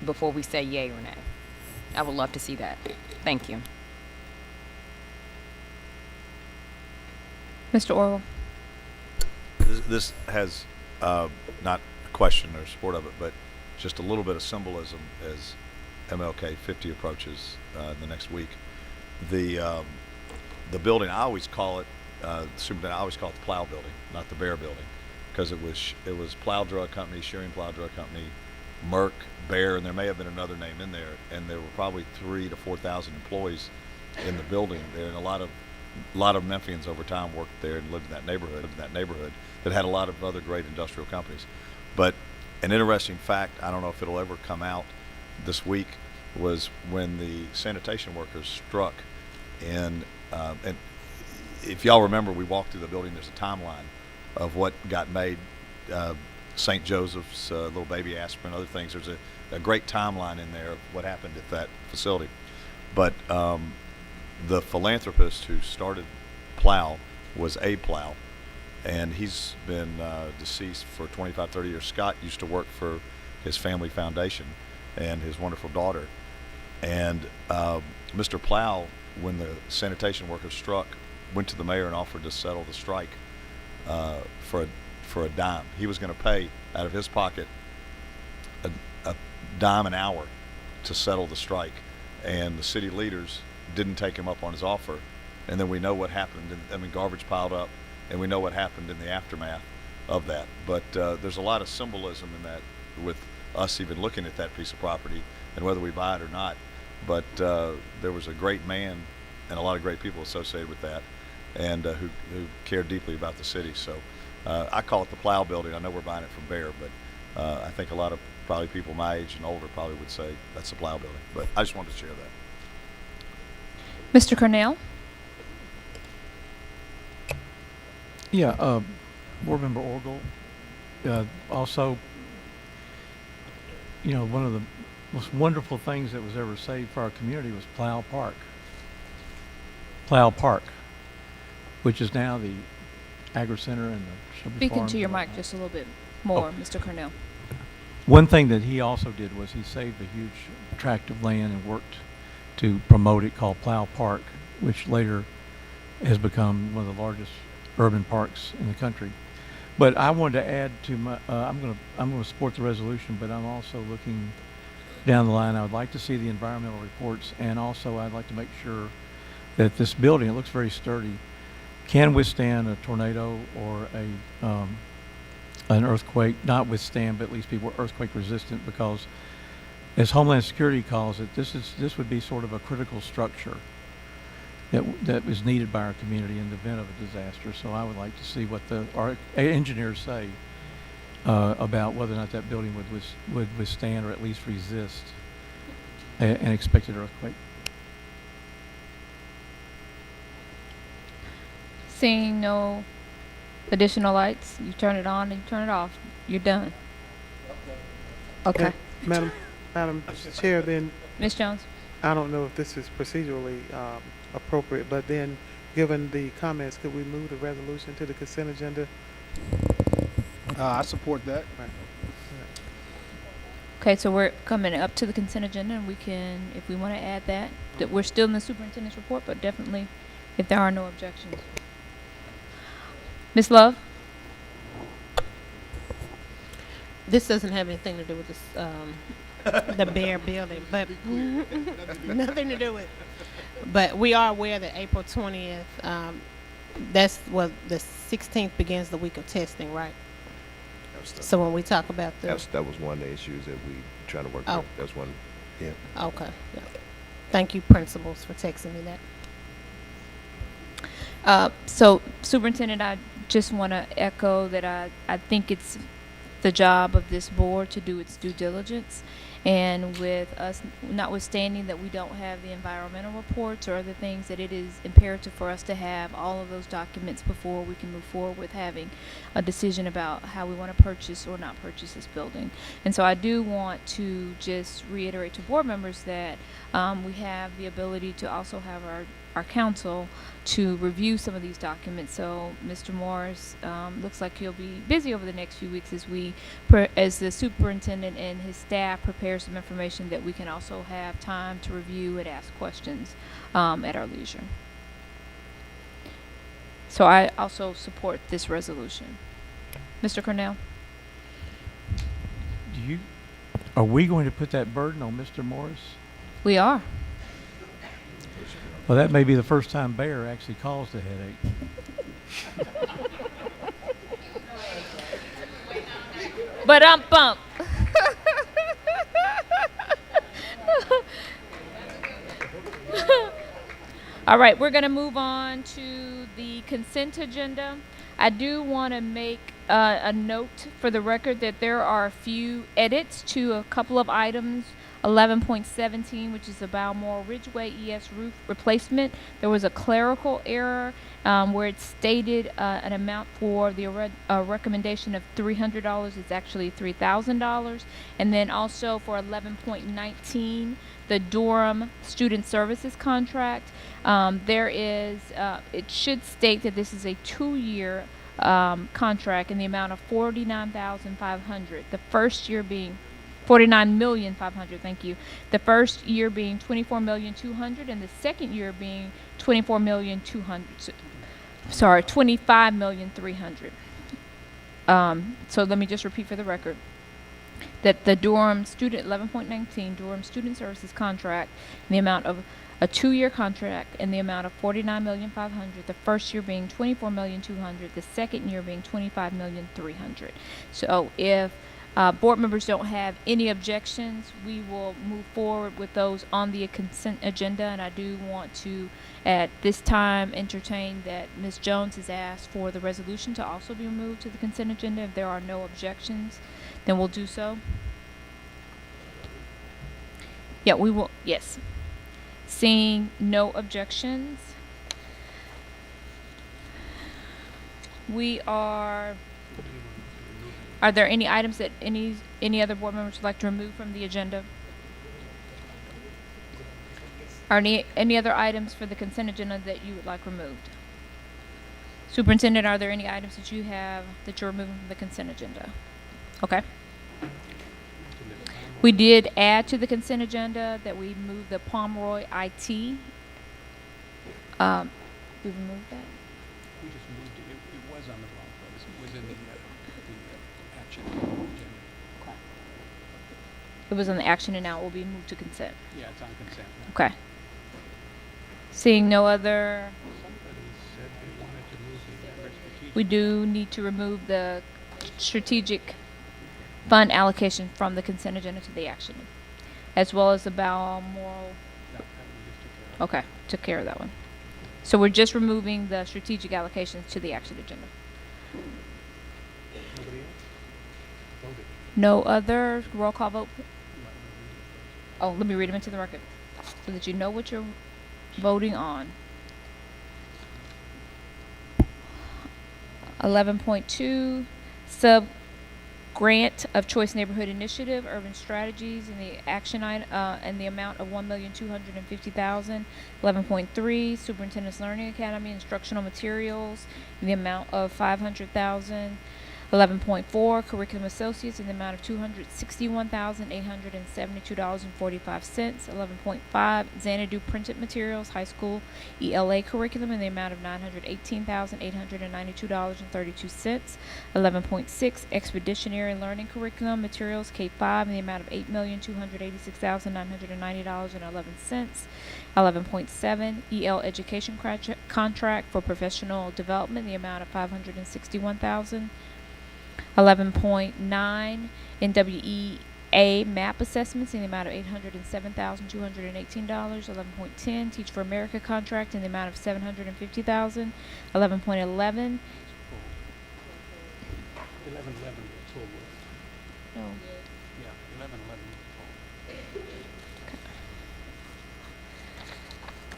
before we say yay or nay. I would love to see that. Thank you. Mr. Orwell. This has not a question or support of it, but just a little bit of symbolism as MLK 50 approaches the next week. The building, I always call it, Superintendent, I always call it the Plow Building, not the Bear Building. because it was Plow Drug Company, Shearing Plow Drug Company, Merck, Bear, and there may have been another name in there, and there were probably 3,000 to 4,000 employees in the building there, and a lot of Memphians over time worked there and lived in that neighborhood that had a lot of other great industrial companies. But an interesting fact, I don't know if it'll ever come out this week, was when the sanitation workers struck, and if y'all remember, we walked through the building, there's a timeline of what got made, St. Joseph's, little baby aspirin, other things. There's a great timeline in there of what happened at that facility. But the philanthropist who started Plow was Abe Plow, and he's been deceased for 25, 30 years. Scott used to work for his family foundation and his wonderful daughter. And Mr. Plow, when the sanitation workers struck, went to the mayor and offered to settle the strike for a dime. He was going to pay out of his pocket a dime an hour to settle the strike, and the city leaders didn't take him up on his offer. And then we know what happened. Garbage piled up, and we know what happened in the aftermath of that. But there's a lot of symbolism in that, with us even looking at that piece of property and whether we buy it or not. But there was a great man and a lot of great people associated with that, and who cared deeply about the city. So I call it the Plow Building. I know we're buying it from Bear, but I think a lot of probably people my age and older probably would say that's the Plow Building. But I just wanted to share that. Mr. Cornell? Yeah, Board Member Orgel. Also, one of the most wonderful things that was ever saved for our community was Plow Park, which is now the Agri Center and the Shelby Speaking Farm. to your mic just a little bit more, Mr. Cornell. One thing that he also did was he saved a huge tract of land and worked to promote it, called Plow Park, which later has become one of the largest urban parks in the country. But I wanted to add to my, I'm going to support the resolution, but I'm also looking down the line. I would like to see the environmental reports, and also I'd like to make sure that this building, it looks very sturdy, can withstand a tornado or an earthquake. Not withstand, but at least be earthquake resistant, because as Homeland Security calls it, this would be sort of a critical structure that is needed by our community in the event of a disaster. So I would like to see what our engineers say about whether or not that building would withstand or at least resist an expected earthquake. Seeing no additional lights, you turn it on and you turn it off. You're done. Okay. Madam Chair, then Ms. Jones? I don't know if this is procedurally appropriate, but then, given the comments, could we move the resolution to the consent agenda? I support that. Right. Okay, so we're coming up to the consent agenda, and we can, if we want to add that we're still in the superintendent's report, but definitely if there are no objections. Ms. Love? This doesn't have anything to do with this, the Bear building, but nothing to do with. But we are aware that April 20th, that's what the 16th begins the week of testing, right? So when we talk about that was one of the issues that we trying to work through. That's one. Yeah. Okay. Yeah. Thank you, principals, for texting me that. So, Superintendent, I just want to echo that I think it's the job of this board to do its due diligence. And with us, notwithstanding that we don't have the environmental reports or other things, that it is imperative for us to have all of those documents before we can move forward with having a decision about how we want to purchase or not purchase this building. And so I do want to just reiterate to board members that we have the ability to also have our council to review some of these documents. So Mr. Morris looks like he'll be busy over the next few weeks as the superintendent and his staff prepare some information that we can also have time to review and ask questions at our leisure. So I also support this resolution. Mr. Cornell? Are we going to put that burden on Mr. Morris? We are. Well, that may be the first time Bear actually caused a headache. But bump. All right, we're going to move on to the consent agenda. I do want to make a note for the record that there are a few edits to a couple of items. 11.17, which is the Balmoral Ridgeway ES roof replacement. There was a clerical error where it stated an amount for the recommendation of $300. It's actually $3,000. And then also for 11.19, the Durham Student Services contract. There is, it should state that this is a 2-year contract in the amount of $49,500. The first year being $49,500,000, thank you. The first year being $24,200,000 and the second year being $25,300,000. So let me just repeat for the record that the Durham Student 11.19 Durham Student Services contract in the amount of a 2-year contract in the amount of $49,500,000, the first year being $24,200,000, the second year being $25,300,000. So if board members don't have any objections, we will move forward with those on the consent agenda. And I do want to, at this time, entertain that Ms. Jones has asked for the resolution to also be moved to the consent agenda. If there are no objections, then we'll do so. Yeah, we will, yes. Seeing no objections, we are there any items that any other board members would like to remove from the agenda? Are any other items for the consent agenda that you would like removed? Superintendent, are there any items that you have that you're removing from the consent agenda? Okay. We did add to the consent agenda that we moved the Pomeroy IT. We removed that? We just moved it. It was on the wrong place. It was in the action. It was on the action and now it will be moved to consent. Yeah, it's on consent. Okay. Seeing no other, Somebody said they wanted to move the strategic. we do need to remove the strategic fund allocation from the consent agenda to the action, as well as the Balmoral. Okay, took care of that one. So we're just removing the strategic allocations to the action agenda. Nobody else? Voted. No other roll call vote? Oh, let me read them into the record so that you know what you're voting on. 11.2, sub grant of Choice Neighborhood Initiative, Urban Strategies, and the action item, and the amount of $1,250,000. 11.3, Superintendent's Learning Academy instructional materials in the amount of $500,000. 11.4, Curriculum Associates in the amount of $261,872.45. 11.5, Xanadu Printed Materials High School ELA Curriculum in the amount of $918,892.32. 11.6, Expeditionary Learning Curriculum Materials K-5 in the amount of $8,286,990.11. 11.7, EL Education Contract for Professional Development in the amount of $561,000. 11.9, NWEA MAP assessments in the amount of $807,218. 11.10, Teach for America contract in the amount of $750,000. 11.11, 1111 full. no, Yeah,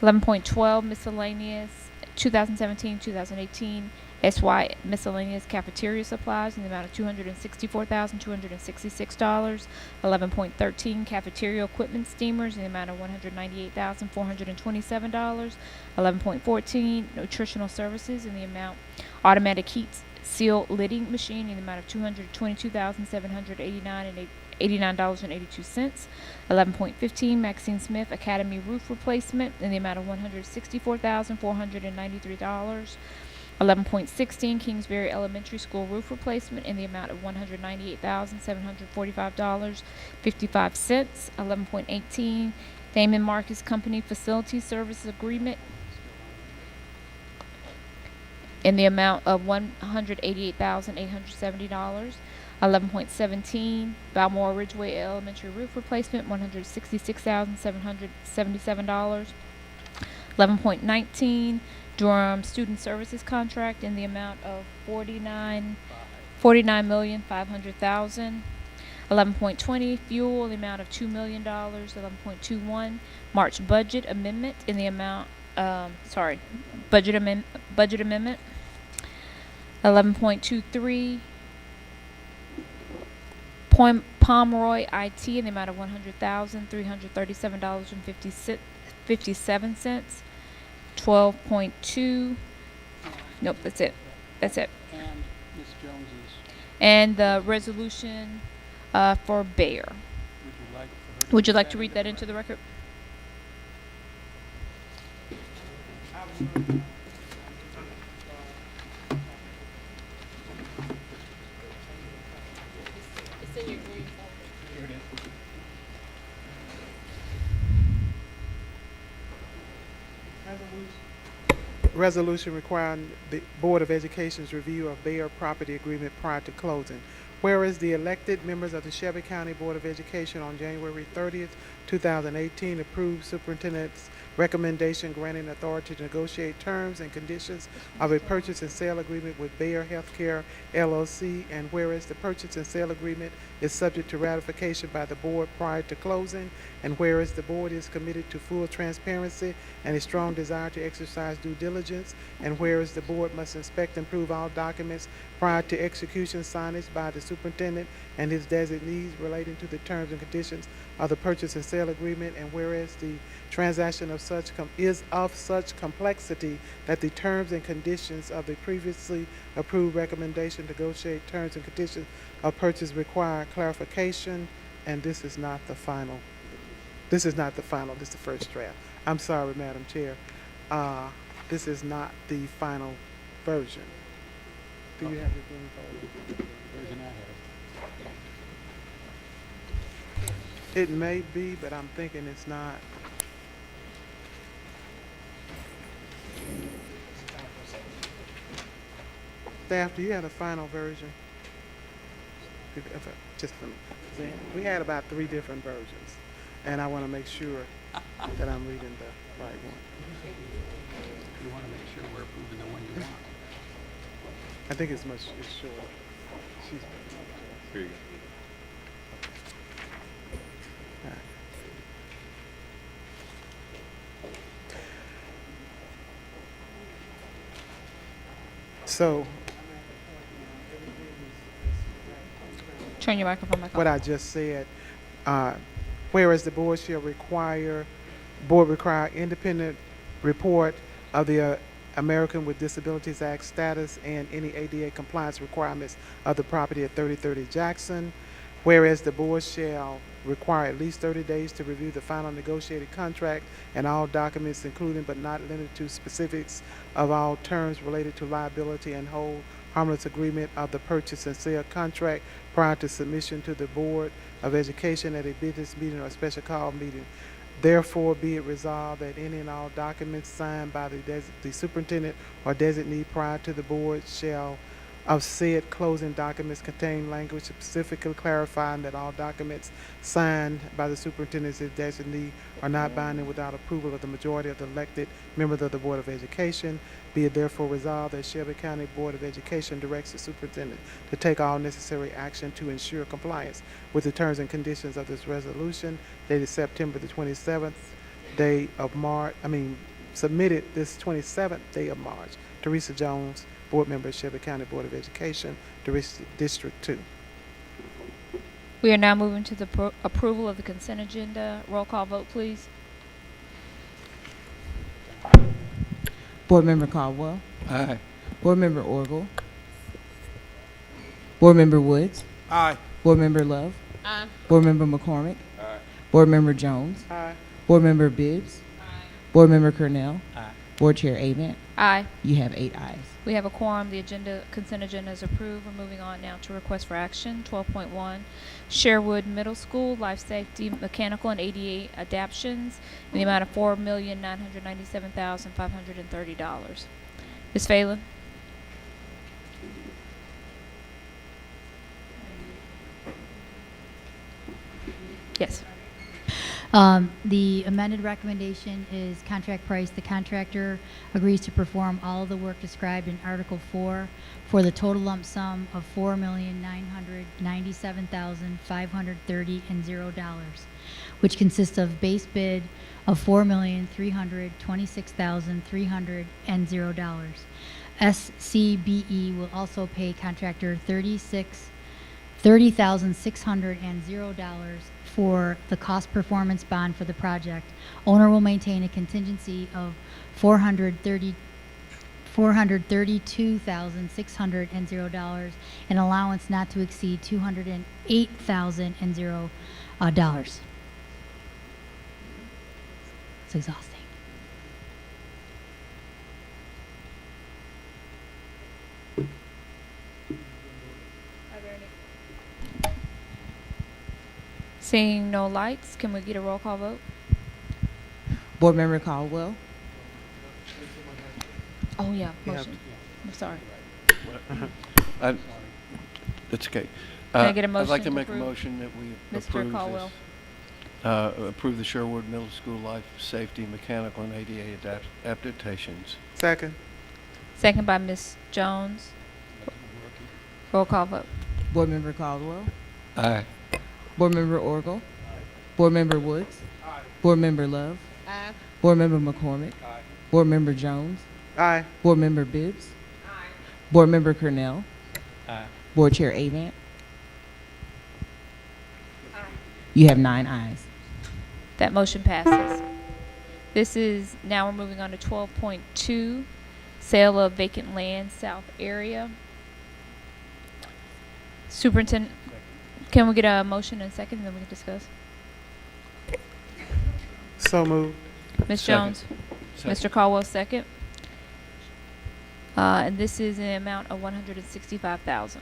1111. 11.12, miscellaneous 2017-2018 SY miscellaneous cafeteria supplies in the amount of $264,266. 11.13, cafeteria equipment steamers in the amount of $198,427. 11.14, nutritional services in the amount automatic heat seal lidding machine in the amount of $222,789.82. 11.15, Maxine Smith Academy roof replacement in the amount of $164,493. 11.16, Kingsbury Elementary School roof replacement in the amount of $198,745.55. 11.18, Damon Marcus Company Facility Services Agreement in the amount of $188,870. 11.17, Balmore Ridgeway Elementary roof replacement, $166,777. 11.19, Durham Student Services contract in the amount of $49,500,000. 11.20, fuel in the amount of $2 million. 11.21, March budget amendment in the amount, budget amendment. 11.23, Pomeroy IT in the amount of $100,337.57. 12.2, nope, that's it. And Ms. Jones's, And the resolution for Bayer. Would you like to read that into the record? It's in your green folder. Here it is. Resolution requiring the Board of Education's review of Bayer property agreement prior to closing. Whereas the elected members of the Shelby County Board of Education on January 30th, 2018 approved superintendent's recommendation granting authority to negotiate terms and conditions of a purchase and sale agreement with Bayer Healthcare LLC, and whereas the purchase and sale agreement is subject to ratification by the board prior to closing, and whereas the board is committed to full transparency and a strong desire to exercise due diligence, and whereas the board must inspect and approve all documents prior to execution signage by the superintendent and his designees relating to the terms and conditions of the purchase and sale agreement, and whereas the transaction of is of such complexity that the terms and conditions of the previously approved recommendation to negotiate terms and conditions of purchase require clarification, and this is not the final. This is not the final. This is the first draft. I'm sorry, Madam Chair. This is not the final version. Do you have the green folder? Version I have. It may be, but I'm thinking it's not. Staff, do you have the final version? Just a minute. We had about 3 different versions, and I want to make sure that I'm reading the right one. You want to make sure we're approving the one you want. I think it's shorter. Here you go. So, Turn your microphone back on. what I just said, whereas the board shall require independent report of the American with Disabilities Act status and any ADA compliance requirements of the property at 3030 Jackson. Whereas the board shall require at least 30 days to review the final negotiated contract and all documents, including but not limited to specifics of all terms related to liability and hold harmless agreement of the purchase and sale contract prior to submission to the Board of Education at a business meeting or special call meeting. Therefore, be it resolved that any and all documents signed by the superintendent or designee prior to the board shall of said closing documents contain language specifically clarifying that all documents signed by the superintendent and designee are not binding without approval of the majority of the elected members of the Board of Education. Be it therefore resolved that Shelby County Board of Education directs the superintendent to take all necessary action to ensure compliance with the terms and conditions of this resolution dated September the 27th day of March, submitted this 27th day of March. Teresa Jones, Board Member, Shelby County Board of Education, District 2. We are now moving to the approval of the consent agenda. Roll call vote, please. Board Member Caldwell. Aye. Board Member Orgel. Board Member Woods. Aye. Board Member Love. Aye. Board Member McCormick. Aye. Board Member Jones. Aye. Board Member Bibbs. Board Member Cornell. Aye. Board Chair Avent. Aye. You have 8 ayes. We have a quorum. The consent agenda is approved. We're moving on now to request for action. 12.1, Sherwood Middle School Life Safety Mechanical and ADA Adaptions in the amount of $4,997,530. Ms. Phelan. Yes. The amended recommendation is contract price. The contractor agrees to perform all of the work described in Article 4 for the total lump sum of $4,997,530 and $0, which consists of base bid of $4,326,300 and $0. SCBE will also pay contractor $30,600 and $0 for the cost performance bond for the project. Owner will maintain a contingency of $432,600 and $0, an allowance not to exceed $208,000 and $0. It's exhausting. Seeing no lights, can we get a roll call vote? Board Member Caldwell. Oh, yeah, motion. I'm sorry. That's okay. Can I get a motion I'd like to to make a approve? motion that we Mr. approve Caldwell. approve the Sherwood Middle School Life Safety, Mechanical, and ADA adaptations. Second. Second by Ms. Jones. Roll call vote. Board Member Caldwell. Aye. Board Member Orgel. Board Member Woods. Board Member Love. Aye. Board Member McCormick. Board Member Jones. Aye. Board Member Bibbs. Board Member Cornell. Aye. Board Chair Avant. You have 9 ayes. That motion passes. This is, now we're moving on to 12.2, sale of vacant land, South area. Superintendent, can we get a motion and a second, and then we can discuss? So moved. Ms. Second. Jones? Second. Mr. Caldwell, second. And this is an amount of $165,000.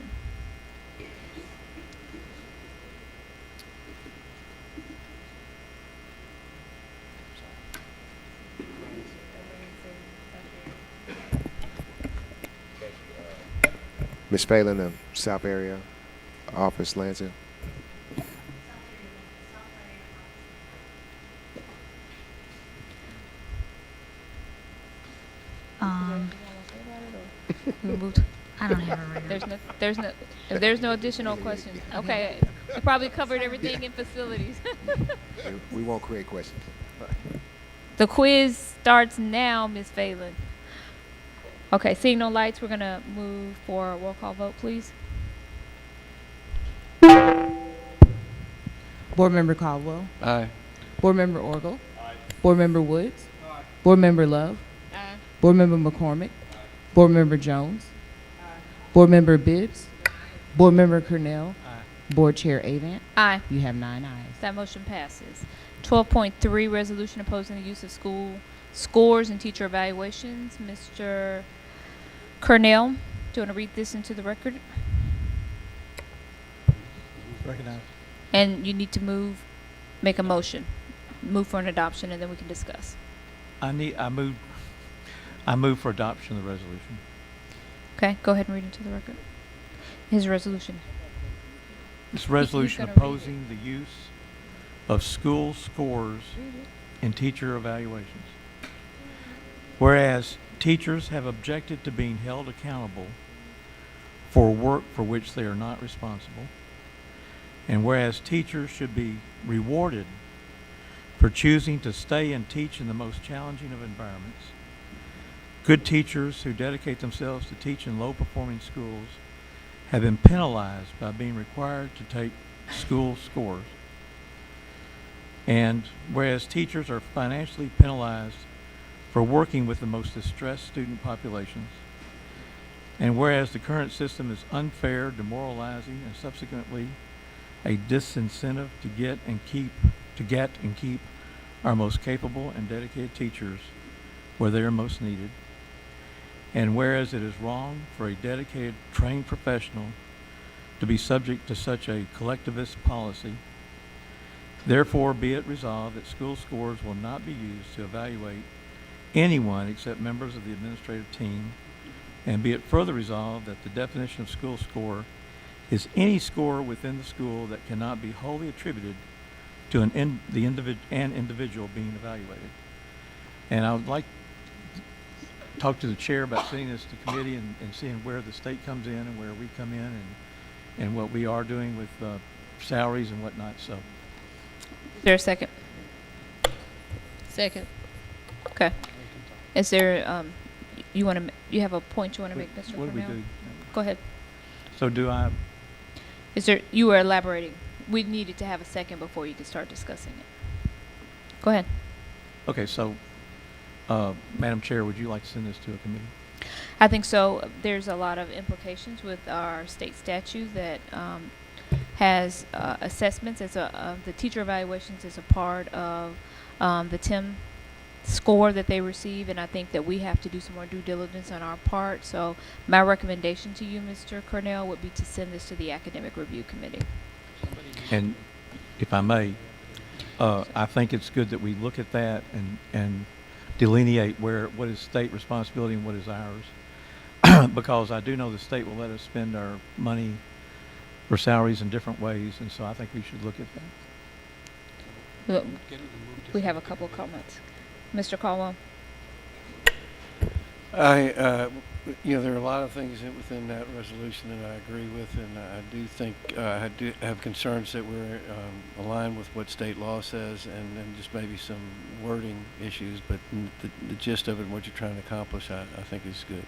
Ms. Phelan, the South area office, Lansing. I don't have it right now. If there's no additional questions. Okay, we probably covered everything in facilities. We won't create questions. The quiz starts now, Ms. Phelan. Okay, seeing no lights, we're gonna move for a roll call vote, please. Board Member Caldwell. Aye. Board Member Orgel. Board Member Woods. Board Member Love. Aye. Board Member McCormick. Board Member Jones. Board Member Bibbs. Board Member Cornell. Board Chair Avant. Aye. You have 9 ayes. That motion passes. 12.3, resolution opposing the use of school scores and teacher evaluations. Mr. Cornell, do you want to read this into the record? Recognize. And you need to make a motion. Move for an adoption, and then we can discuss. I move for adoption of the resolution. Okay, go ahead and read into the record. His resolution. This resolution gonna read opposing the use of school scores in teacher evaluations. Whereas teachers have objected to being held accountable for work for which they are not responsible, and whereas teachers should be rewarded for choosing to stay and teach in the most challenging of environments, good teachers who dedicate themselves to teach in low-performing schools have been penalized by being required to take school scores. And whereas teachers are financially penalized for working with the most distressed student populations, and whereas the current system is unfair, demoralizing, and subsequently a disincentive to get and keep our most capable and dedicated teachers where they are most needed, and whereas it is wrong for a dedicated, trained professional to be subject to such a collectivist policy, therefore be it resolved that school scores will not be used to evaluate anyone except members of the administrative team, and be it further resolved that the definition of school score is any score within the school that cannot be wholly attributed to an individual being evaluated. And I would like to talk to the chair about sending this to committee and seeing where the state comes in and where we come in and what we are doing with salaries and whatnot. So, Is there a second? Second. Okay. Is there, you have a point you want to make, Mr. what do we Cornell? do? Go ahead. So do I, You were elaborating. We needed to have a second before you could start discussing it. Go ahead. okay, so, Madam Chair, would you like to send this to a committee? I think so. There's a lot of implications with our state statute that has assessments as the teacher evaluations as a part of the TIM score that they receive, and I think that we have to do some more due diligence on our part. So my recommendation to you, Mr. Cornell, would be to send this to the Academic Review Committee. And if I may, I think it's good that we look at that and delineate what is state responsibility and what is ours. Because I do know the state will let us spend our money for salaries in different ways, and so I think we should look at that. We have a couple of comments. Mr. Caldwell. There are a lot of things within that resolution that I agree with, and I do think I do have concerns that we're aligned with what state law says, and just maybe some wording issues. But the gist of it, and what you're trying to accomplish, I think is good.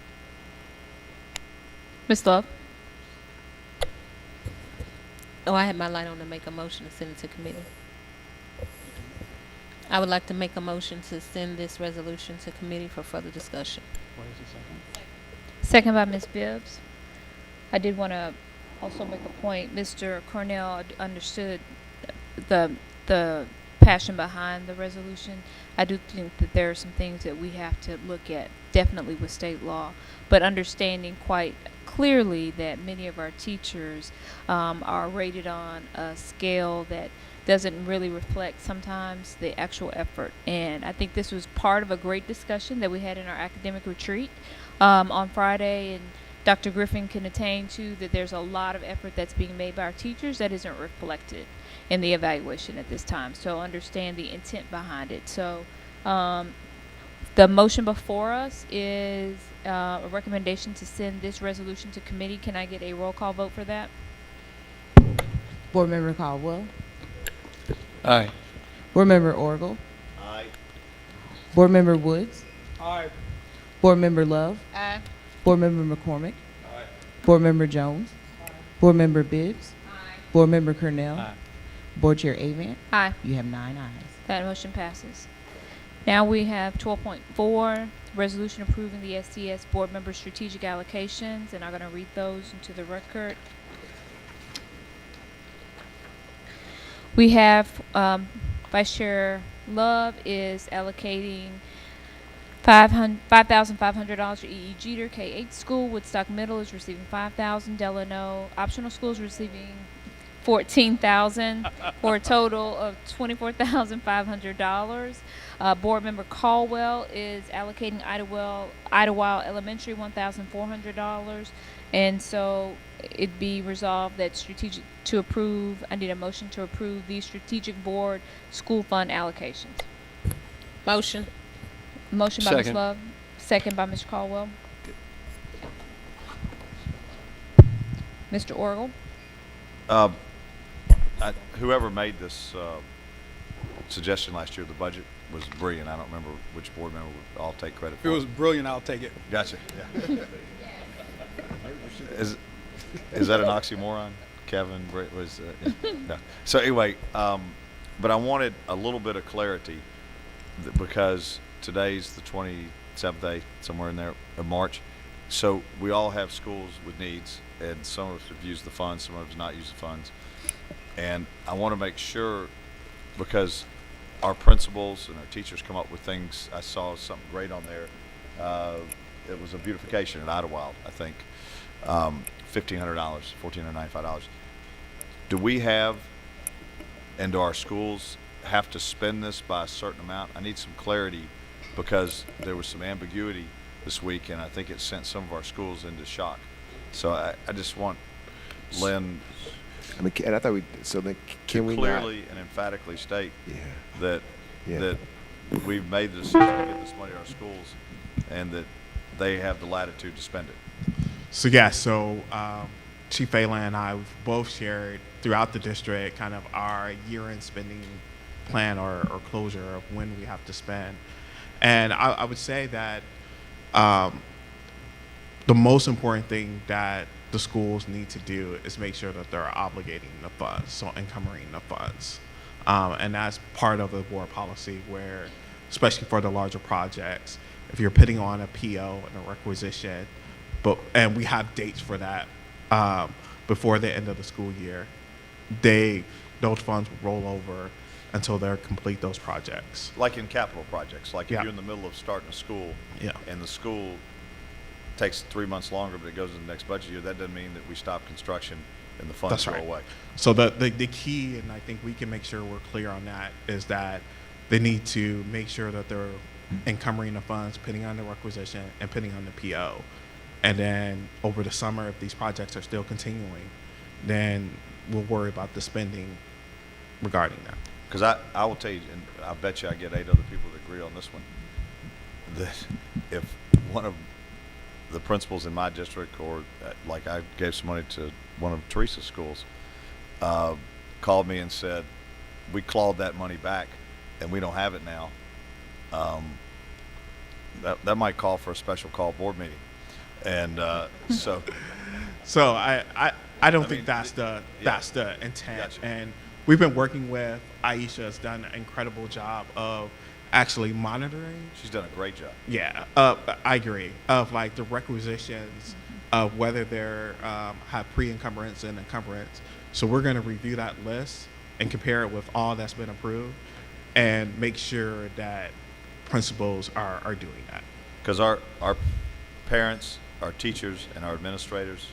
Ms. Love. Oh, I had my light on to make a motion to send it to committee. I would like to make a motion to send this resolution to committee for further discussion. What is the second? Second by Ms. Bibbs. I did want to also make a point. Mr. Cornell understood the passion behind the resolution. I do think that there are some things that we have to look at, definitely with state law, but understanding quite clearly that many of our teachers are rated on a scale that doesn't really reflect sometimes the actual effort. And I think this was part of a great discussion that we had in our academic retreat on Friday, and Dr. Griffin can attain to that there's a lot of effort that's being made by our teachers that isn't reflected in the evaluation at this time. So understand the intent behind it. So the motion before us is a recommendation to send this resolution to committee. Can I get a roll call vote for that? Board Member Caldwell. Aye. Board Member Orgel. Aye. Board Member Woods. Aye. Board Member Love. Aye. Board Member McCormick. Aye. Board Member Jones. Aye. Board Member Bibbs. Aye. Board Member Cornell. Aye. Board Chair Avant. Aye. You have 9 ayes. That motion passes. Now we have 12.4, resolution approving the SCS board member strategic allocations, and I'm going to read those into the record. We have Vice Chair Love is allocating $5,500 to E.E. Jeter K-8 school. Woodstock Middle is receiving $5,000. Delano Optional School is receiving $14,000 for a total of $24,500. Board Member Caldwell is allocating Idlewild Elementary $1,400. And so it be resolved that I need a motion to approve the strategic board school fund allocations. Motion. Motion by Ms. Second. Love, second by Mr. Caldwell. Mr. Orgel. Whoever made this suggestion last year, the budget was brilliant. I don't remember which board member would all take credit If for it it. was brilliant, I'll take it. Gotcha. Yeah. Is that an oxymoron, Kevin? No. So anyway, but I wanted a little bit of clarity because today's the 27th day, somewhere in there, of March. So we all have schools with needs, and some of us have used the funds, some of us not used the funds. And I want to make sure, because our principals and our teachers come up with things. I saw something great on there. It was a beautification at Idlewild, I think. $1,500, $1,495. Do we have, and do our schools have to spend this by a certain amount? I need some clarity because there was some ambiguity this week, and I think it sent some of our schools into shock. So I just want Lynn. I mean, and I thought so then can we clearly and emphatically state Yeah. that Yeah. that we've made the decision to get this money to our schools, and that they have the latitude to spend it. So yeah, Chief Phelan and I have both shared throughout the district kind of our year-end spending plan or closure of when we have to spend. And I would say that the most important thing that the schools need to do is make sure that they're obligating the funds, so encumbering the funds. And that's part of the board policy where, especially for the larger projects, if you're putting on a PO and a requisition, and we have dates for that before the end of the school year, those funds will roll over until they complete those projects. Like in capital projects, like if Yeah. you're in the middle of starting a school, Yeah. and the school takes 3 months longer, but it goes into the next budget year, that doesn't mean that we stop construction and the funds That's go right. away. So the key, and I think we can make sure we're clear on that, is that they need to make sure that they're encumbering the funds, putting on the requisition, and putting on the PO. And then over the summer, if these projects are still continuing, then we'll worry about the spending regarding that. Because I will tell you, and I bet you I get 8 other people that agree on this one, that if one of the principals in my district, or like I gave some money to one of Teresa's schools, called me and said, we clawed that money back and we don't have it now, that might call for a special call board meeting. And so I don't think that's the intent. Gotcha. And we've been working with Aisha, has done an incredible job of actually monitoring. She's done a great job. Yeah, I agree. Of like the requisitions of whether they're have pre-encumbrance and encumbrance. So we're going to review that list and compare it with all that's been approved, and make sure that principals are doing that. Because our parents, our teachers, and our administrators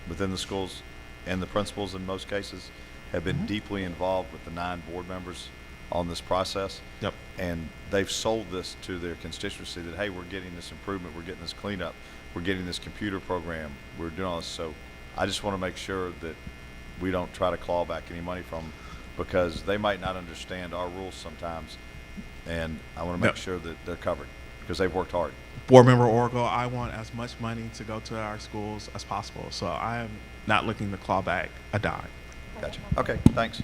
within the schools, and the principals in most cases, have been deeply involved with the 9 board members on this process. Yep. And they've sold this to their constituency that, hey, we're getting this improvement, we're getting this cleanup, we're getting this computer program, we're doing all this. So I just want to make sure that we don't try to claw back any money from them, because they might not understand our rules sometimes. And I want to make Yep. sure that they're covered, because they've worked hard. Board Member Oracle, I want as much money to go to our schools as possible. So I am not looking to claw back a dime. Gotcha. Okay, thanks.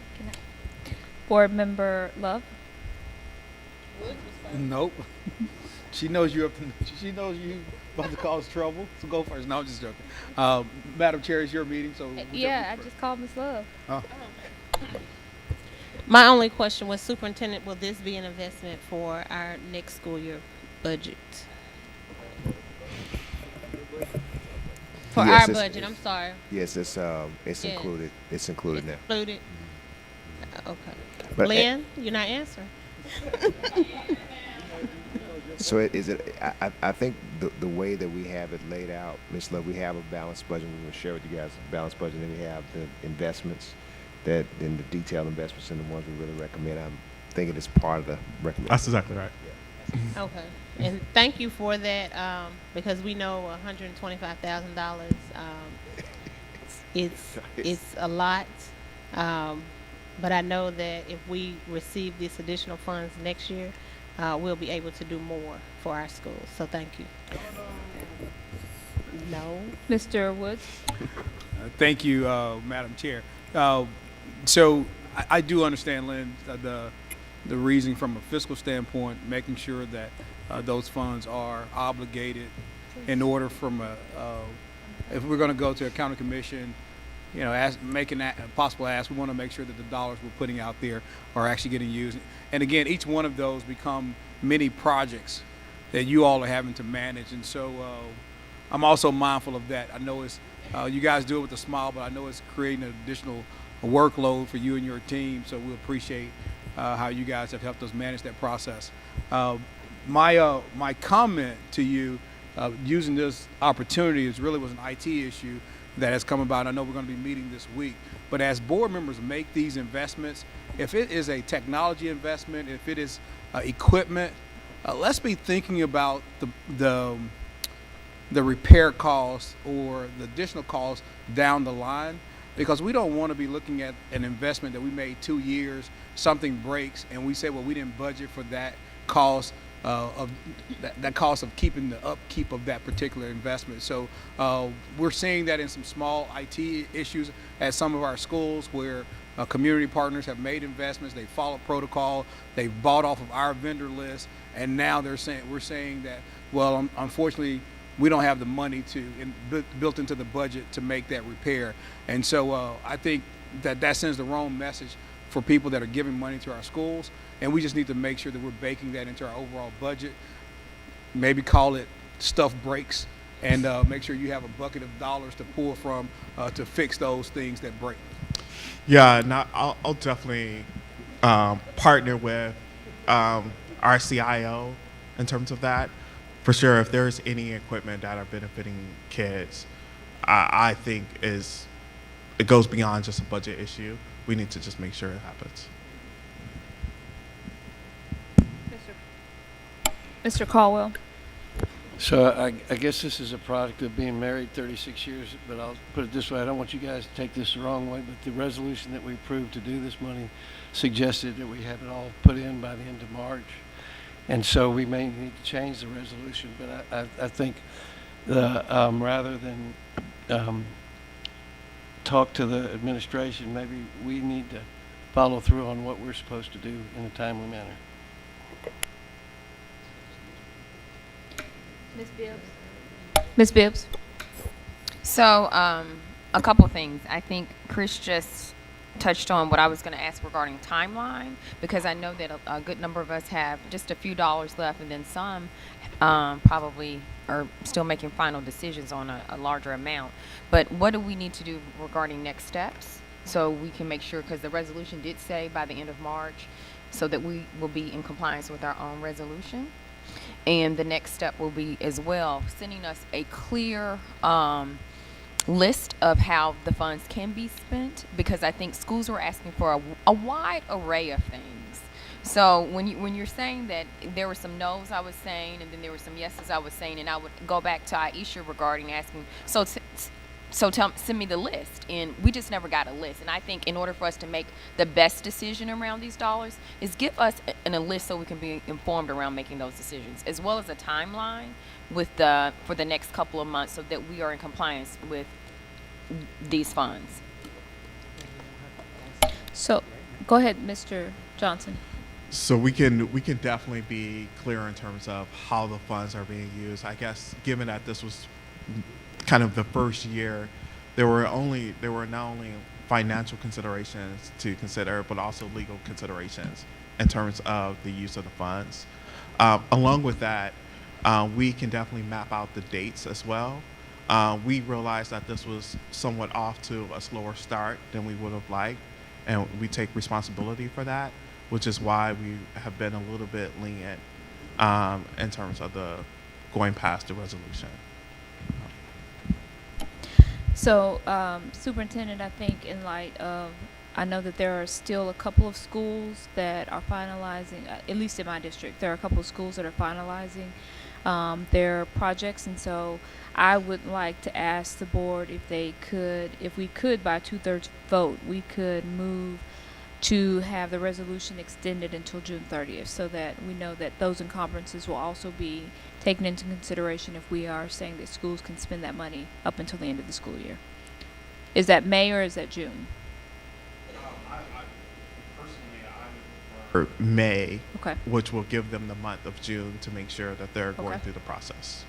Board Member Love. Nope. She knows you she knows you about to cause trouble. So go first. No, I'm just joking. Madam Chair, it's your meeting, so Yeah, I just called Ms. Love. Oh. My only question was, Superintendent, will this be an investment for our next school year budget? For Yes, our it's- budget, I'm sorry. Yes, it's Yes. included. It's included now. Included? Okay. But, Lynn, you're not answering. So I think the way that we have it laid out, Ms. Love, we have a balanced budget. We're going to share with you guys a balanced budget, and we have the investments, then the detailed investments, and the ones we really recommend. I'm thinking it's part of the recommendation. That's exactly right. Okay. And thank you for that, because we know $125,000, it's a lot. But I know that if we receive these additional funds next year, we'll be able to do more for our schools. So thank you. No. Mr. Woods. Thank you, Madam Chair. So I do understand, Lynn, the reasoning from a fiscal standpoint, making sure that those funds are obligated in order from if we're going to go to a county commission, making that a possible ask, we want to make sure that the dollars we're putting out there are actually getting used. And again, each one of those become mini projects that you all are having to manage. And so I'm also mindful of that. I know it's, you guys do it with a smile, but I know it's creating an additional workload for you and your team. So we appreciate how you guys have helped us manage that process. My comment to you, using this opportunity, really was an IT issue that has come about. I know we're going to be meeting this week, but as board members make these investments, if it is a technology investment, if it is equipment, let's be thinking about the repair costs or the additional costs down the line. because we don't want to be looking at an investment that we made 2 years, something breaks, and we say, well, we didn't budget for that cost of that cost of keeping the upkeep of that particular investment. So we're seeing that in some small IT issues at some of our schools where community partners have made investments, they followed protocol, they've bought off of our vendor list, and now we're saying that, well, unfortunately, we don't have the money built into the budget to make that repair. And so I think that sends the wrong message for people that are giving money to our schools, and we just need to make sure that we're baking that into our overall budget. Maybe call it stuff breaks, and make sure you have a bucket of dollars to pull from to fix those things that break. Yeah, and I'll definitely partner with our CIO in terms of that. For sure, if there's any equipment that are benefiting kids, I think it goes beyond just a budget issue. We need to just make sure it happens. Mr. Caldwell. So I guess this is a product of being married 36 years, but I'll put it this way. I don't want you guys to take this the wrong way, but the resolution that we approved to do this money suggested that we have it all put in by the end of March. And so we may need to change the resolution, but I think rather than talk to the administration, maybe we need to follow through on what we're supposed to do in a timely manner. Ms. Bibbs. Ms. Bibbs. So, a couple things. I think Chris just touched on what I was going to ask regarding timeline, because I know that a good number of us have just a few dollars left, and then some probably are still making final decisions on a larger amount. But what do we need to do regarding next steps so we can make sure, because the resolution did say by the end of March, so that we will be in compliance with our own resolution. And the next step will be as well sending us a clear list of how the funds can be spent, because I think schools are asking for a wide array of things. So when you're saying that there were some no's I was saying, and then there were some yeses I was saying, and I would go back to Aisha regarding asking, send me the list, and we just never got a list. And I think in order for us to make the best decision around these dollars is give us a list so we can be informed around making those decisions, as well as a timeline for the next couple of months so that we are in compliance with these funds. So go ahead, Mr. Johnson. So we can definitely be clear in terms of how the funds are being used. I guess given that this was kind of the first year, there were not only financial considerations to consider, but also legal considerations in terms of the use of the funds. Along with that, we can definitely map out the dates as well. We realized that this was somewhat off to a slower start than we would have liked, and we take responsibility for that, which is why we have been a little bit lenient in terms of the going past the resolution. So, Superintendent, I think in light of, I know that there are still a couple of schools that are finalizing, at least in my district, there are a couple of schools that are finalizing their projects, and so I would like to ask the board if we could by 2/3 vote, we could move to have the resolution extended until June 30th, so that we know that those encumbrances will also be taken into consideration if we are saying that schools can spend that money up until the end of the school year. Is that May or is that June? Or May, okay, which will give them the month of June to make sure that they're going through the process.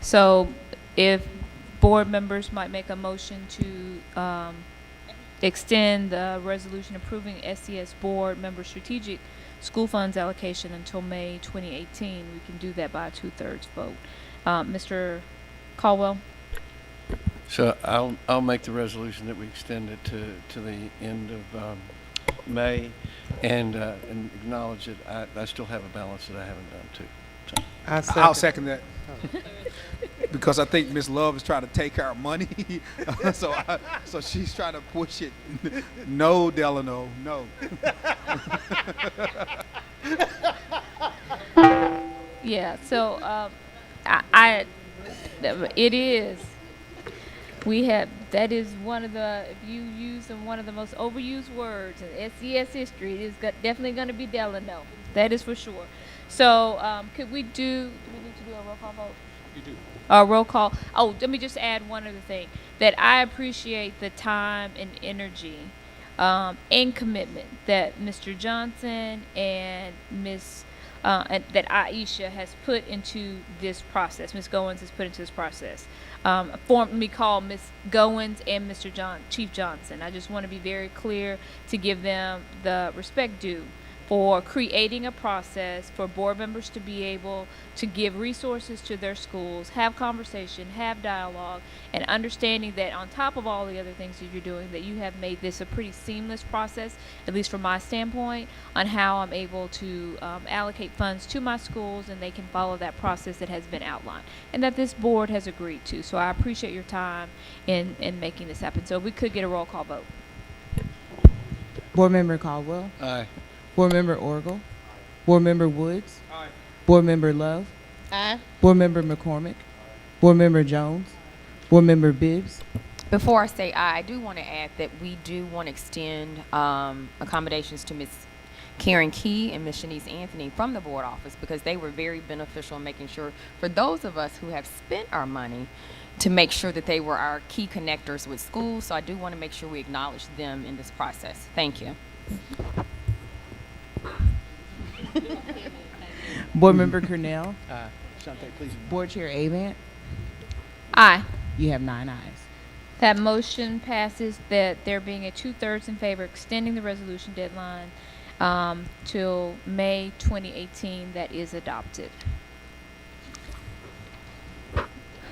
So if board members might make a motion to extend the resolution approving SCS board member strategic school funds allocation until May 2018, we can do that by a 2/3 vote. Mr. Caldwell? So I'll make the resolution that we extend it to the end of May, and acknowledge that I still have a balance that I haven't done too. So. I'll second that. Because I think Ms. Love is trying to take our money, so she's trying to push it. No, Delano, no. Yeah. So it is. We have, that is one of the, if you use one of the most overused words in SCS history, it is definitely going to be Delano. That is for sure. So do we need to do a roll call vote? You do. Roll call. Oh, let me just add one other thing. That I appreciate the time and energy and commitment that Mr. Johnson and that Aisha has put into this process. Ms. Goins has put into this process. Me call Ms. Goins and Mr. Chief Johnson. I just want to be very clear to give them the respect due for creating a process for board members to be able to give resources to their schools, have conversation, have dialogue, and understanding that on top of all the other things that you're doing, that you have made this a pretty seamless process, at least from my standpoint, on how I'm able to allocate funds to my schools and they can follow that process that has been outlined and that this board has agreed to. So I appreciate your time in making this happen. So we could get a roll call vote. Board Member Caldwell. Aye. Board Member Orgel. Board Member Woods. Aye. Board Member Love. Aye. Board Member McCormick. Board Member Jones. Board Member Bibbs. Before I say aye, I do want to add that we do want to extend accommodations to Ms. Karen Key and Ms. Shanice Anthony from the board office because they were very beneficial in making sure for those of us who have spent our money to make sure that they were our key connectors with schools. So I do want to make sure we acknowledge them in this process. Thank you. Board Member Cornell. Aye. Shante, please. Board Chair Avant. Aye. You have 9 ayes. That motion passes, that there being a 2/3 in favor, extending the resolution deadline till May 2018. That is adopted.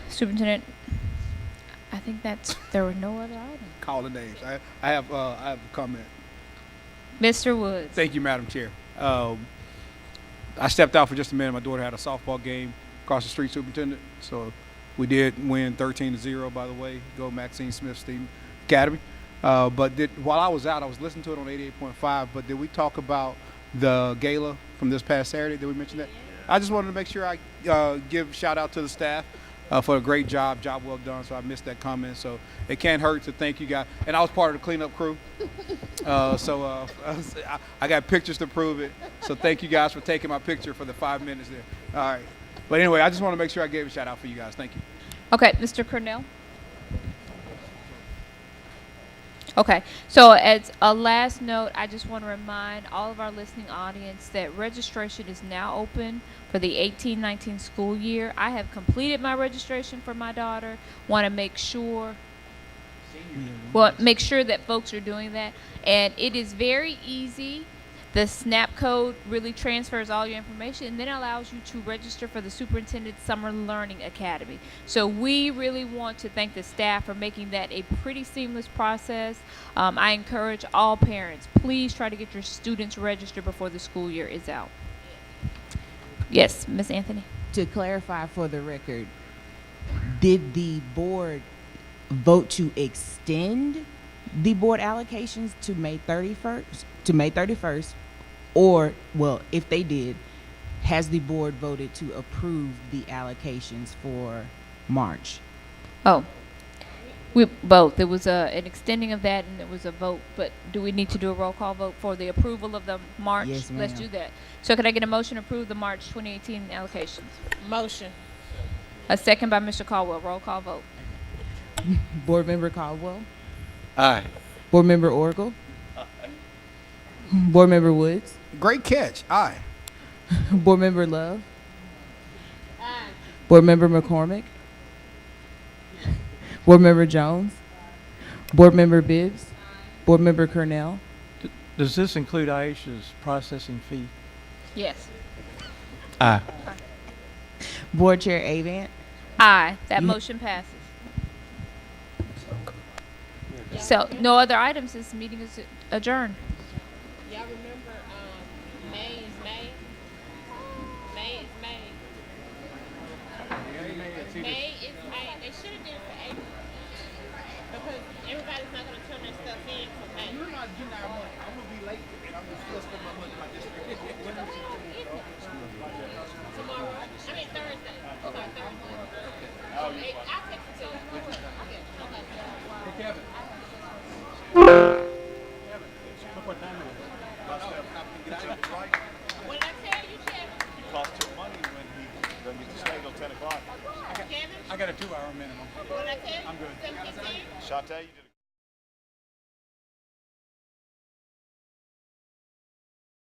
Superintendent, I think there were no other items. Call the names. I have a comment. Mr. Woods. Thank you, Madam Chair. I stepped out for just a minute. My daughter had a softball game across the street, Superintendent. So we did win 13-0, by the way. Go Maxine Smith Steam Academy. But while I was out, I was listening to it on 88.5. But did we talk about the gala from this past Saturday? Did we mention that? I just wanted to make sure I give a shout out to the staff for a great job well done. So I missed that comment. So it can't hurt to thank you guys. And I was part of the cleanup crew. I got pictures to prove it. So thank you guys for taking my picture for the 5 minutes there. All right. But anyway, I just want to make sure I gave a shout out for you guys. Thank you. Okay, Mr. Cornell. Okay, so as a last note, I just want to remind all of our listening audience that registration is now open for the 18-19 school year. I have completed my registration for my daughter. Want to make sure that folks are doing that. And it is very easy. The SNAP code really transfers all your information and then allows you to register for the Superintendent Summer Learning Academy. So we really want to thank the staff for making that a pretty seamless process. I encourage all parents, please try to get your students registered before the school year is out. Yes, Ms. Anthony. To clarify for the record, did the board vote to extend the board allocations to May 31st? Or, well, if they did, has the board voted to approve the allocations for March? Oh, we both. There was an extending of that, and there was a vote. But do we need to do a roll call vote for the approval of the March? Yes, ma'am. Let's do that. So can I get a motion to approve the March 2018 allocations? Motion. A second by Mr. Caldwell. Roll call vote. Board Member Caldwell. Aye. Board Member Orgel. Board Member Woods. Great catch. Aye. Board Member Love. Aye. Board Member McCormick. Board Member Jones. Board Member Bibbs. Board Member Cornell. Does this include Aisha's processing fee? Yes. Aye. Board Chair Avant. Aye. That motion passes. So no other items. This meeting is adjourned. Y'all remember May is May? May is May. May is May. They should have did it for April. Because everybody's not going to turn their stuff in for May. You're not getting our money. I'm going to be late, and I'm going to still spend my money in my district. Tomorrow? I mean Thursday. Sorry, Thursday. I'll text it to you. Okay. Kevin. Look what time it is. What did I tell you, Kevin? It costs him money when he doesn't get to stay till 10 o'clock. I got a 2-hour minimum. What did I tell you? I'm good. Shante, you did a